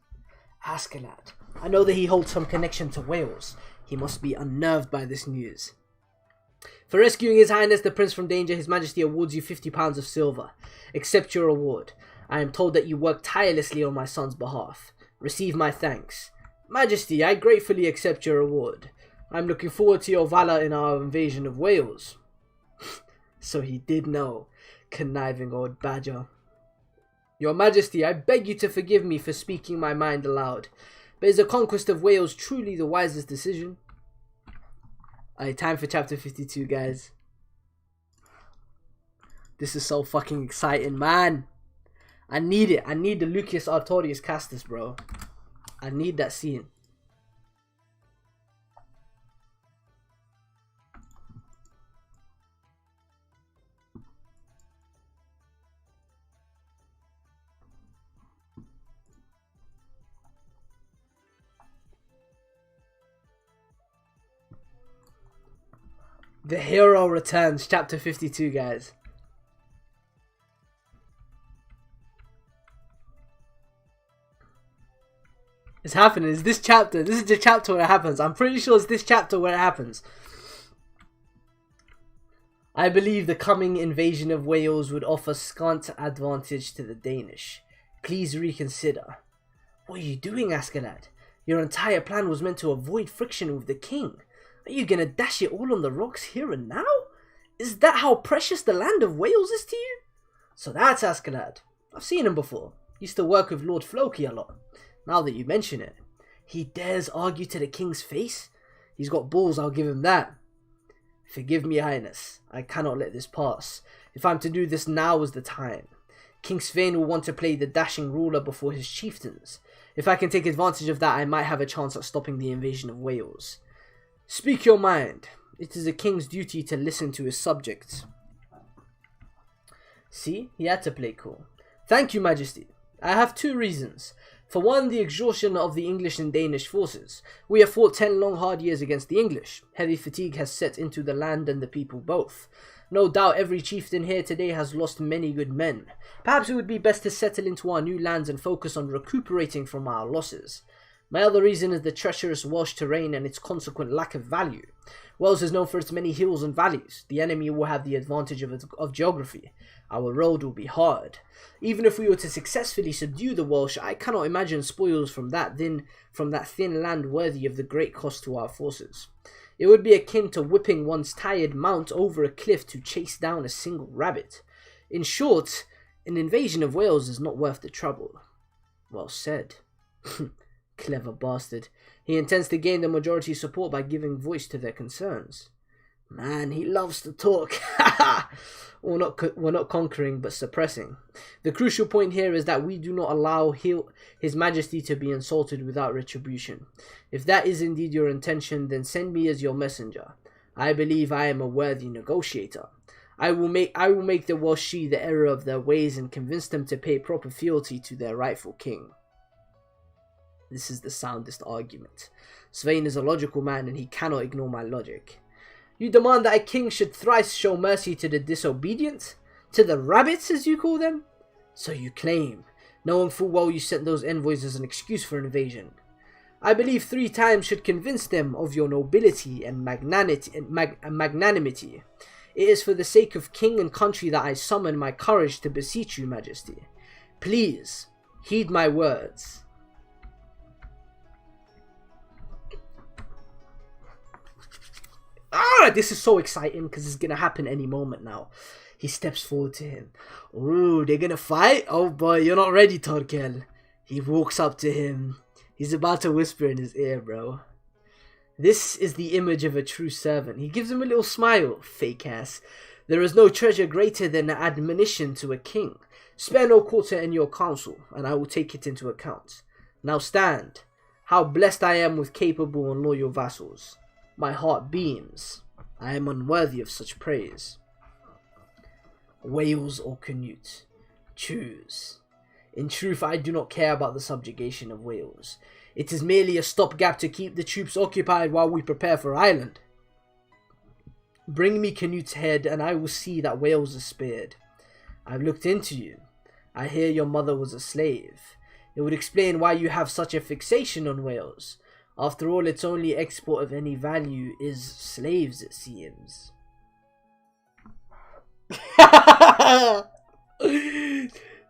Askeladd. I know that he holds some connection to Wales. He must be unnerved by this news. For rescuing His Highness the Prince from danger, His Majesty awards you 50 pounds of silver. Accept your reward. I am told that you worked tirelessly on my son's behalf. Receive my thanks. Majesty, I gratefully accept your reward. I'm looking forward to your valour in our invasion of Wales. So he did know. Conniving old badger. Your Majesty, I beg you to forgive me for speaking my mind aloud. But is the conquest of Wales truly the wisest decision? Alright, time for chapter 52, guys. This is so fucking exciting, man. I need it. I need the Lucius Artorius Castus, bro. I need that scene. The hero returns, chapter 52, guys. It's happening. It's this chapter. This is the chapter where it happens. I'm pretty sure it's this chapter where it happens. I believe the coming invasion of Wales would offer scant advantage to the Danish. Please reconsider. What are you doing, Askeladd? Your entire plan was meant to avoid friction with the king. Are you gonna dash it all on the rocks here and now? Is that how precious the land of Wales is to you? So that's Askeladd. I've seen him before. Used to work with Lord Floki a lot. Now that you mention it, he dares argue to the king's face? He's got balls, I'll give him that. Forgive me, Highness. I cannot let this pass. If I'm to do this, now is the time. King Svein will want to play the dashing ruler before his chieftains. If I can take advantage of that, I might have a chance at stopping the invasion of Wales. Speak your mind. It is a king's duty to listen to his subjects. See, he had to play cool. Thank you, Majesty. I have two reasons. For one, the exhaustion of the English and Danish forces. We have fought 10 long hard years against the English. Heavy fatigue has set into the land and the people both. No doubt every chieftain here today has lost many good men. Perhaps it would be best to settle into our new lands and focus on recuperating from our losses. My other reason is the treacherous Welsh terrain and its consequent lack of value. Wales is known for its many hills and valleys. The enemy will have the advantage of geography. Our road will be hard. Even if we were to successfully subdue the Welsh, I cannot imagine spoils from that thin land worthy of the great cost to our forces. It would be akin to whipping one's tired mount over a cliff to chase down a single rabbit. In short, an invasion of Wales is not worth the trouble. Well said. Clever bastard. He intends to gain the majority support by giving voice to their concerns. Man, he loves to talk. We're not conquering, but suppressing. The crucial point here is that we do not allow His Majesty to be insulted without retribution. If that is indeed your intention, then send me as your messenger. I believe I am a worthy negotiator. I will make the Welsh see the error of their ways and convince them to pay proper fealty to their rightful king. This is the soundest argument. Svein is a logical man and he cannot ignore my logic. You demand that a king should thrice show mercy to the disobedient? To the rabbits, as you call them? So you claim, knowing full well you sent those envoys as an excuse for invasion. I believe 3 times should convince them of your nobility and magnanimity. It is for the sake of king and country that I summon my courage to beseech you, Majesty. Please, heed my words. This is so exciting because it's going to happen any moment now. He steps forward to him. Ooh, they're going to fight? Oh boy, you're not ready, Torkel. He walks up to him. He's about to whisper in his ear, bro. This is the image of a true servant. He gives him a little smile, fake ass. There is no treasure greater than admonition to a king. Spare no quarter in your counsel, and I will take it into account. Now stand. How blessed I am with capable and loyal vassals. My heart beams. I am unworthy of such praise. Wales or Canute? Choose. In truth, I do not care about the subjugation of Wales. It is merely a stopgap to keep the troops occupied while we prepare for Ireland. Bring me Canute's head, and I will see that Wales is spared. I've looked into you. I hear your mother was a slave. It would explain why you have such a fixation on Wales. After all, its only export of any value is slaves, it seems.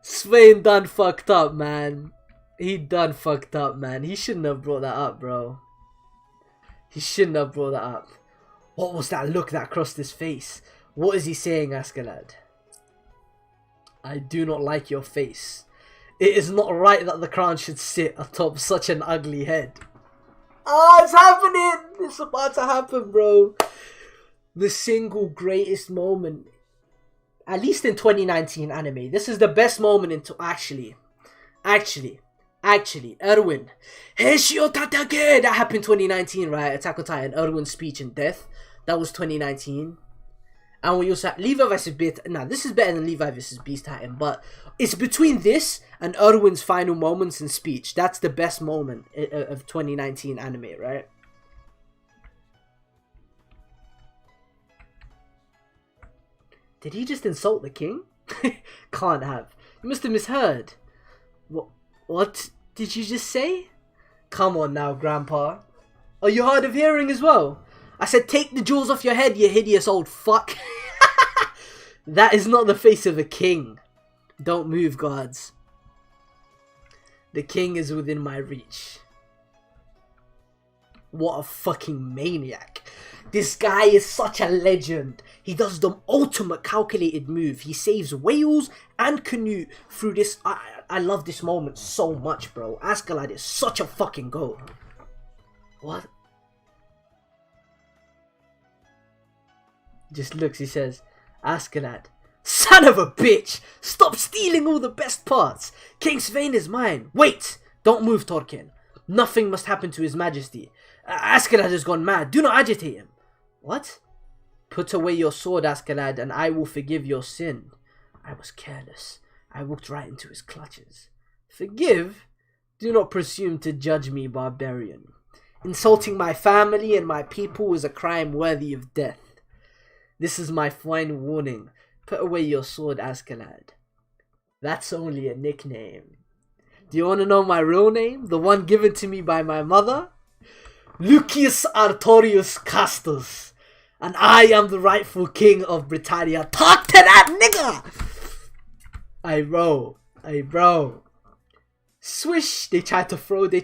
Svein done fucked up, man. He done fucked up, man. He shouldn't have brought that up, bro. He shouldn't have brought that up. What was that look that crossed his face? What is he saying, Askeladd? I do not like your face. It is not right that the crown should sit atop such an ugly head. Ah, it's happening! It's about to happen, bro. The single greatest moment, at least in 2019 anime. This is the best moment into actually, Erwin. Heishio Tatake! That happened 2019, right? Attack on Titan, Erwin's speech and death. That was 2019. And we also have Levi vs. Beast. Nah, this is better than Levi vs. Beast Titan, but it's between this and Erwin's final moments and speech. That's the best moment of 2019 anime, right? Did he just insult the king? Can't have. You must have misheard. What did you just say? Come on now, Grandpa. Are you hard of hearing as well? I said take the jewels off your head, you hideous old fuck. That is not the face of a king. Don't move, guards. The king is within my reach. What a fucking maniac. This guy is such a legend. He does the ultimate calculated move. He saves whales and canoe through this. I love this moment so much, bro. Askeladd is such a fucking goat. What? Just looks, he says, Askeladd, son of a bitch! Stop stealing all the best parts! King Svein is mine! Wait! Don't move, Thorkin. Nothing must happen to his majesty. Askeladd has gone mad. Do not agitate him. What? Put away your sword, Askeladd, and I will forgive your sin. I was careless. I walked right into his clutches. Forgive? Do not presume to judge me, barbarian. Insulting my family and my people is a crime worthy of death. This is my final warning. Put away your sword, Askeladd. That's only a nickname. Do you want to know my real name? The one given to me by my mother? Lucius Artorius Castus. And I am the rightful king of Britannia. Talk to that nigga! Hey bro. Swish! They tried to throw the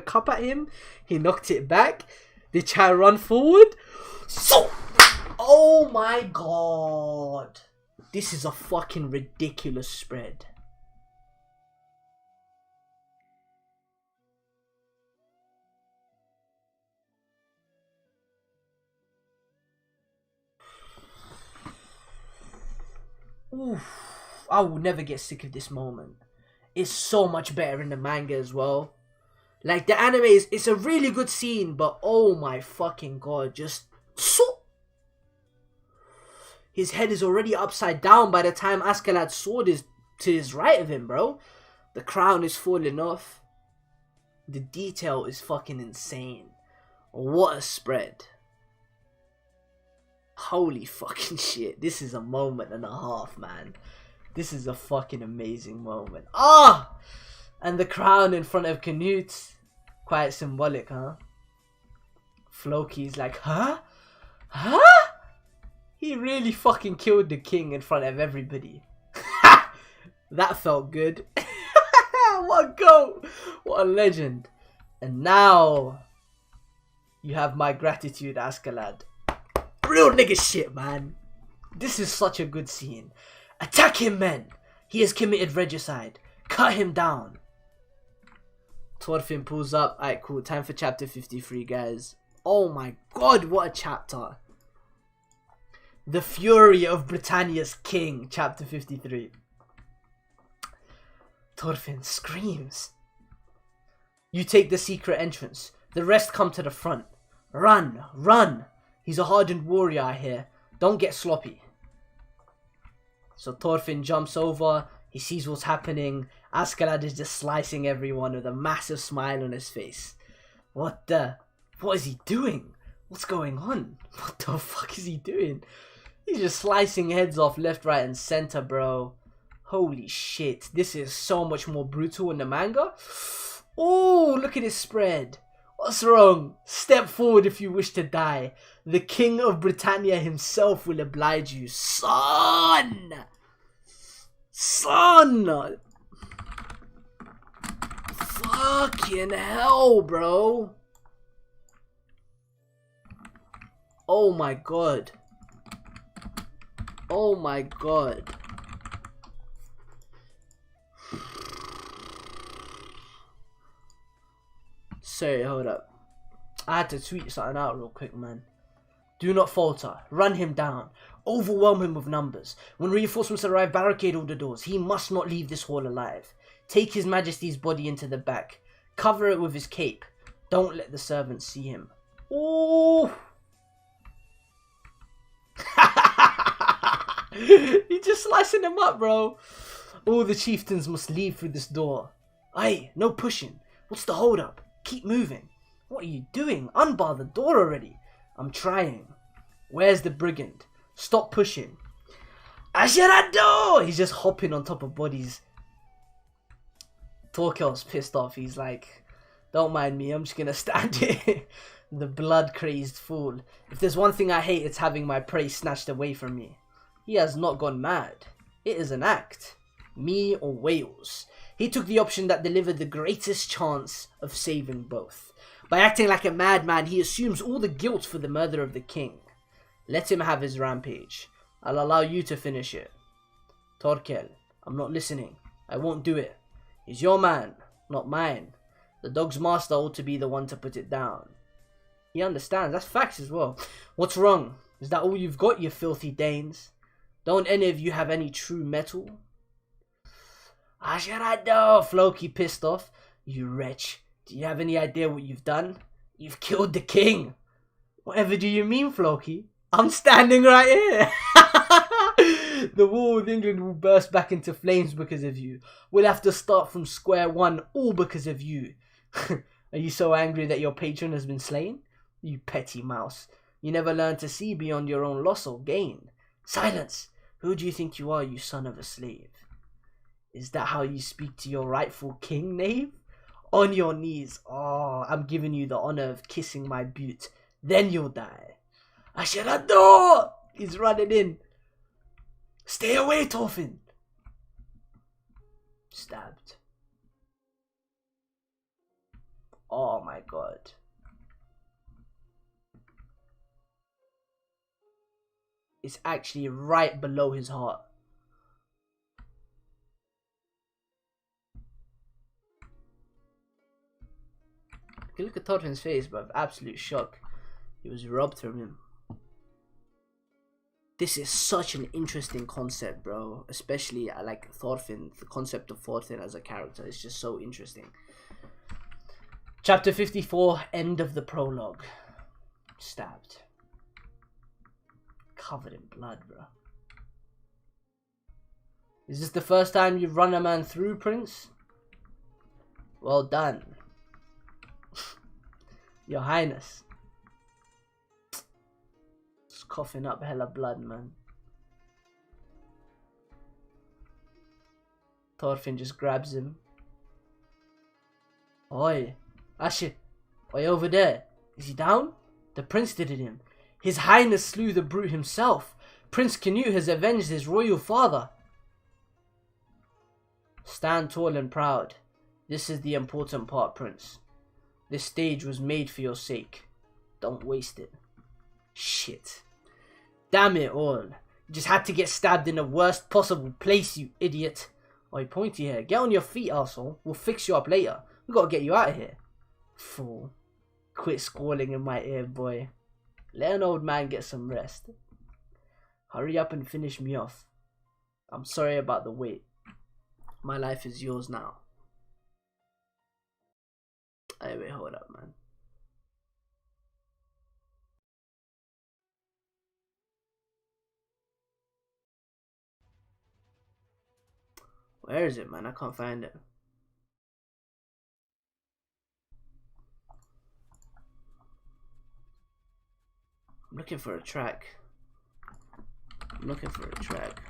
cup at him. He knocked it back. They try to run forward. So, oh my god. This is a fucking ridiculous spread. Oof. I will never get sick of this moment. It's so much better in the manga as well. Like, the anime is, it's a really good scene, but oh my fucking god, just so. His head is already upside down by the time Askeladd's sword is to his right of him, bro. The crown is falling off. The detail is fucking insane. What a spread. Holy fucking shit. This is a moment and a half, man. This is a fucking amazing moment. Ah! And the crown in front of Canute. Quite symbolic, huh? Floki's like, huh? Huh? He really fucking killed the king in front of everybody. That felt good. What a goat. What a legend. And now you have my gratitude, Askeladd. Real nigga shit, man. This is such a good scene. Attack him, men. He has committed regicide. Cut him down. Thorfinn pulls up. Alright, cool. Time for chapter 53, guys. Oh my god, what a chapter. The Fury of Britannia's King, chapter 53. Thorfinn screams. You take the secret entrance. The rest come to the front. Run, run. He's a hardened warrior, I hear. Don't get sloppy. So Thorfinn jumps over. He sees what's happening. Askeladd is just slicing everyone with a massive smile on his face. What is he doing? What's going on? What the fuck is he doing? He's just slicing heads off left, right, and center, bro. Holy shit. This is so much more brutal in the manga. Oh, look at his spread. What's wrong? Step forward if you wish to die. The King of Britannia himself will oblige you. Son! Son! Fucking hell, bro. Oh my god. Oh my god. Sorry, hold up. I had to tweet something out real quick, man. Do not falter. Run him down. Overwhelm him with numbers. When reinforcements arrive, barricade all the doors. He must not leave this hall alive. Take his majesty's body into the back. Cover it with his cape. Don't let the servants see him. Oh! You're just slicing him up, bro. All the chieftains must leave through this door. Aye, no pushing. What's the hold up? Keep moving. What are you doing? Unbar the door already. I'm trying. Where's the brigand? Stop pushing. Asherado! He's just hopping on top of bodies. Torkel's pissed off. He's like, don't mind me. I'm just gonna stand here. The blood-crazed fool. If there's one thing I hate, it's having my prey snatched away from me. He has not gone mad. It is an act. Me or Wales. He took the option that delivered the greatest chance of saving both. By acting like a madman, he assumes all the guilt for the murder of the king. Let him have his rampage. I'll allow you to finish it. Torkel, I'm not listening. I won't do it. He's your man, not mine. The dog's master ought to be the one to put it down. He understands. That's facts as well. What's wrong? Is that all you've got, you filthy Danes? Don't any of you have any true metal? Asherado! Floki pissed off. You wretch. Do you have any idea what you've done? You've killed the king. Whatever do you mean, Floki? I'm standing right here. The war with England will burst back into flames because of you. We'll have to start from square one, all because of you. Are you so angry that your patron has been slain? You petty mouse. You never learn to see beyond your own loss or gain. Silence! Who do you think you are, you son of a slave? Is that how you speak to your rightful king, knave? On your knees. Oh, I'm giving you the honor of kissing my boot. Then you'll die. Asherado! He's running in. Stay away, Thorfinn. Stabbed. Oh my god. It's actually right below his heart. You look at Thorfinn's face, but absolute shock. He was robbed from him. This is such an interesting concept, bro. Especially, I like Thorfinn. The concept of Thorfinn as a character is just so interesting. Chapter 54, end of the prologue. Stabbed. Covered in blood, bro. Is this the first time you've run a man through, Prince? Well done. Your Highness. Just coughing up hella blood, man. Thorfinn just grabs him. Oi, Asher. Oi, over there. Is he down? The prince did it him. His Highness slew the brute himself. Prince Canute has avenged his royal father. Stand tall and proud. This is the important part, Prince. This stage was made for your sake. Don't waste it. Shit. Damn it all. You just had to get stabbed in the worst possible place, you idiot. Oi, pointy hair. Get on your feet, arsehole. We'll fix you up later. We gotta get you out of here. Fool. Quit squalling in my ear, boy. Let an old man get some rest. Hurry up and finish me off. I'm sorry about the wait. My life is yours now. Hey, wait, hold up, man. Where is it, man? I can't find it. I'm looking for a track. I'm looking for a track.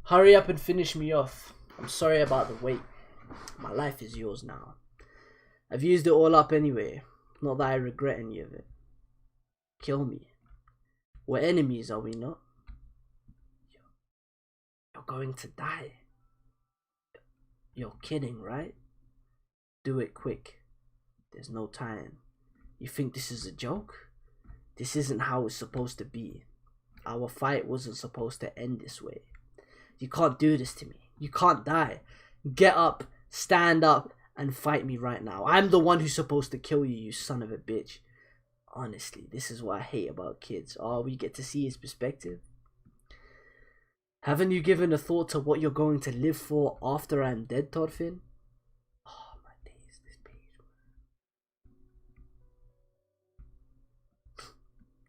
Hurry up and finish me off. I'm sorry about the wait. My life is yours now. I've used it all up anyway. Not that I regret any of it. Kill me. We're enemies, are we not? You're going to die. You're kidding, right? Do it quick. There's no time. You think this is a joke? This isn't how it's supposed to be. Our fight wasn't supposed to end this way. You can't do this to me. You can't die. Get up, stand up, and fight me right now. I'm the one who's supposed to kill you, you son of a bitch. Honestly, this is what I hate about kids. All we get to see is perspective. Haven't you given a thought to what you're going to live for after I'm dead, Thorfinn? Oh my days, this page.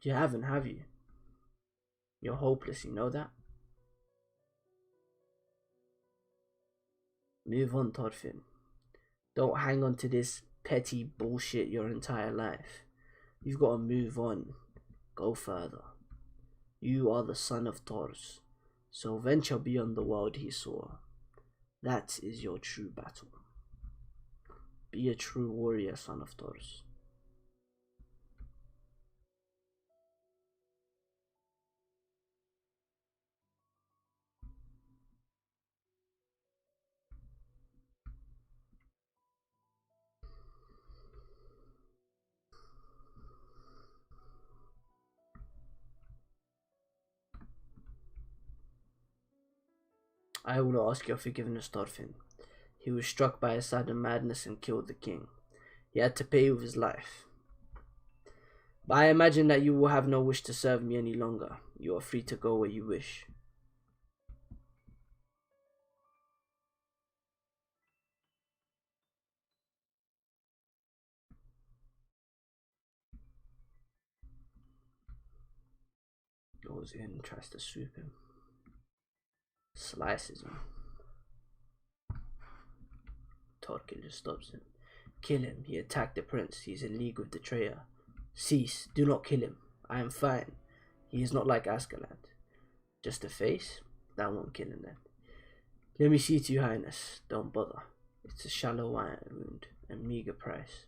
You haven't, have you? You're hopeless, you know that? Move on, Thorfinn. Don't hang on to this petty bullshit your entire life. You've got to move on. Go further. You are the son of Thors, so venture beyond the world he saw. That is your true battle. Be a true warrior, son of Thors. I will not ask your forgiveness, Thorfinn. He was struck by a sudden madness and killed the king. He had to pay with his life. But I imagine that you will have no wish to serve me any longer. You are free to go where you wish. Goes in, tries to swoop him. Slices him. Thorkell just stops him. Kill him. He attacked the prince. He is in league with the traitor. Cease. Do not kill him. I am fine. He is not like Askeland. Just a face? That won't kill him then. Let me see to your highness. Don't bother. It's a shallow wound. A meager price.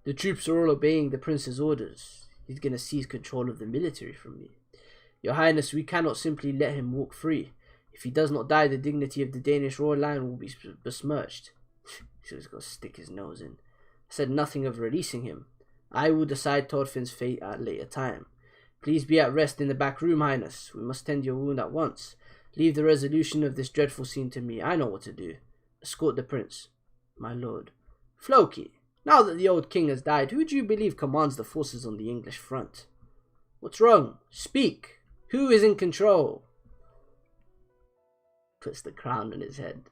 The troops are all obeying the prince's orders. He's gonna seize control of the military from me. Your highness, we cannot simply let him walk free. If he does not die, the dignity of the Danish royal line will be besmirched. So he's got to stick his nose in. I said nothing of releasing him. I will decide Thorfinn's fate at a later time. Please be at rest in the back room, highness. We must tend your wound at once. Leave the resolution of this dreadful scene to me. I know what to do. Escort the prince. My lord. Floki, now that the old king has died, who do you believe commands the forces on the English front? What's wrong? Speak. Who is in control? Puts the crown on his head.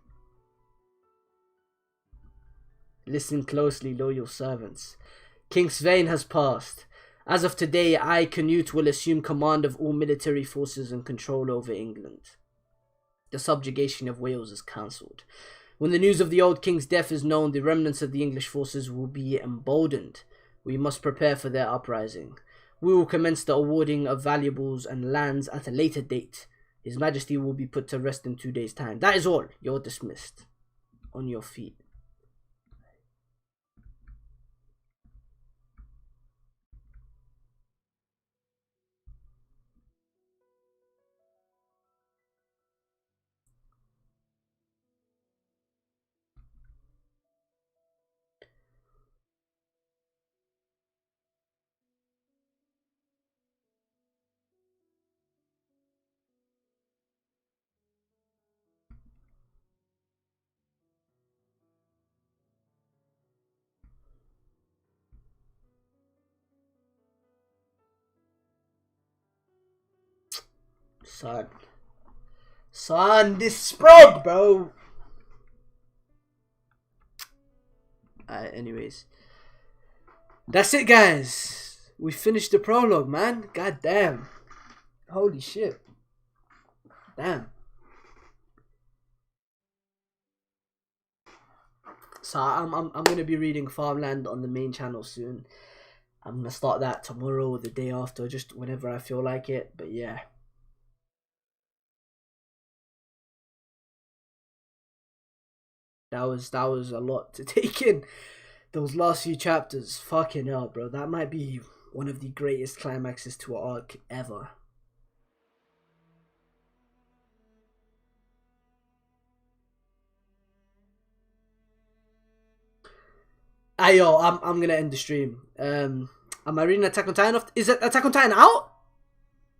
Listen closely, loyal servants. King Svein has passed. As of today, I, Canute, will assume command of all military forces and control over England. The subjugation of Wales is cancelled. When the news of the old king's death is known, the remnants of the English forces will be emboldened. We must prepare for their uprising. We will commence the awarding of valuables and lands at a later date. His Majesty will be put to rest in 2 days' time. That is all. You're dismissed. On your feet. Son, this sprog, bro. Anyways, that's it, guys. We finished the prologue, man. God damn. Holy shit. Damn. So I'm gonna be reading Farmland on the main channel soon. I'm gonna start that tomorrow or the day after, just whenever I feel like it. But yeah. That was a lot to take in. Those last few chapters, fucking hell, bro. That might be one of the greatest climaxes to an arc ever. Yo, I'm gonna end the stream. Am I reading Attack on Titan? Is it Attack on Titan out?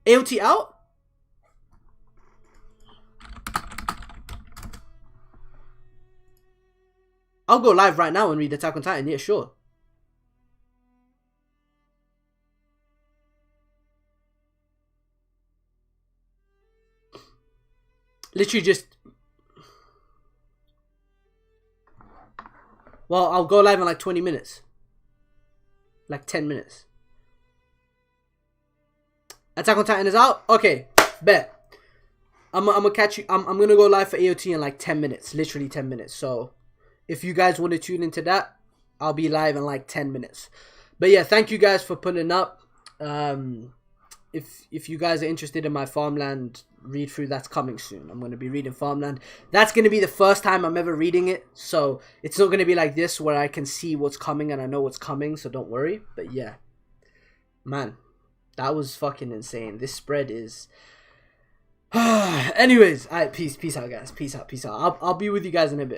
AOT out? I'll go live right now and read Attack on Titan. Yeah, sure. Literally just... Well, I'll go live in like 20 minutes. Like 10 minutes. Attack on Titan is out? Okay, bet. I'm gonna catch you. I'm gonna go live for AOT in like 10 minutes. Literally 10 minutes. So, if you guys want to tune into that, I'll be live in like 10 minutes. But yeah, thank you guys for putting up. If you guys are interested in my Farmland read through, that's coming soon. I'm going to be reading Farmland. That's going to be the first time I'm ever reading it. So it's not going to be like this where I can see what's coming and I know what's coming. So don't worry. But yeah, man, that was fucking insane. This spread is... Anyways, all right, peace out, guys. Peace out. I'll be with you guys in a bit.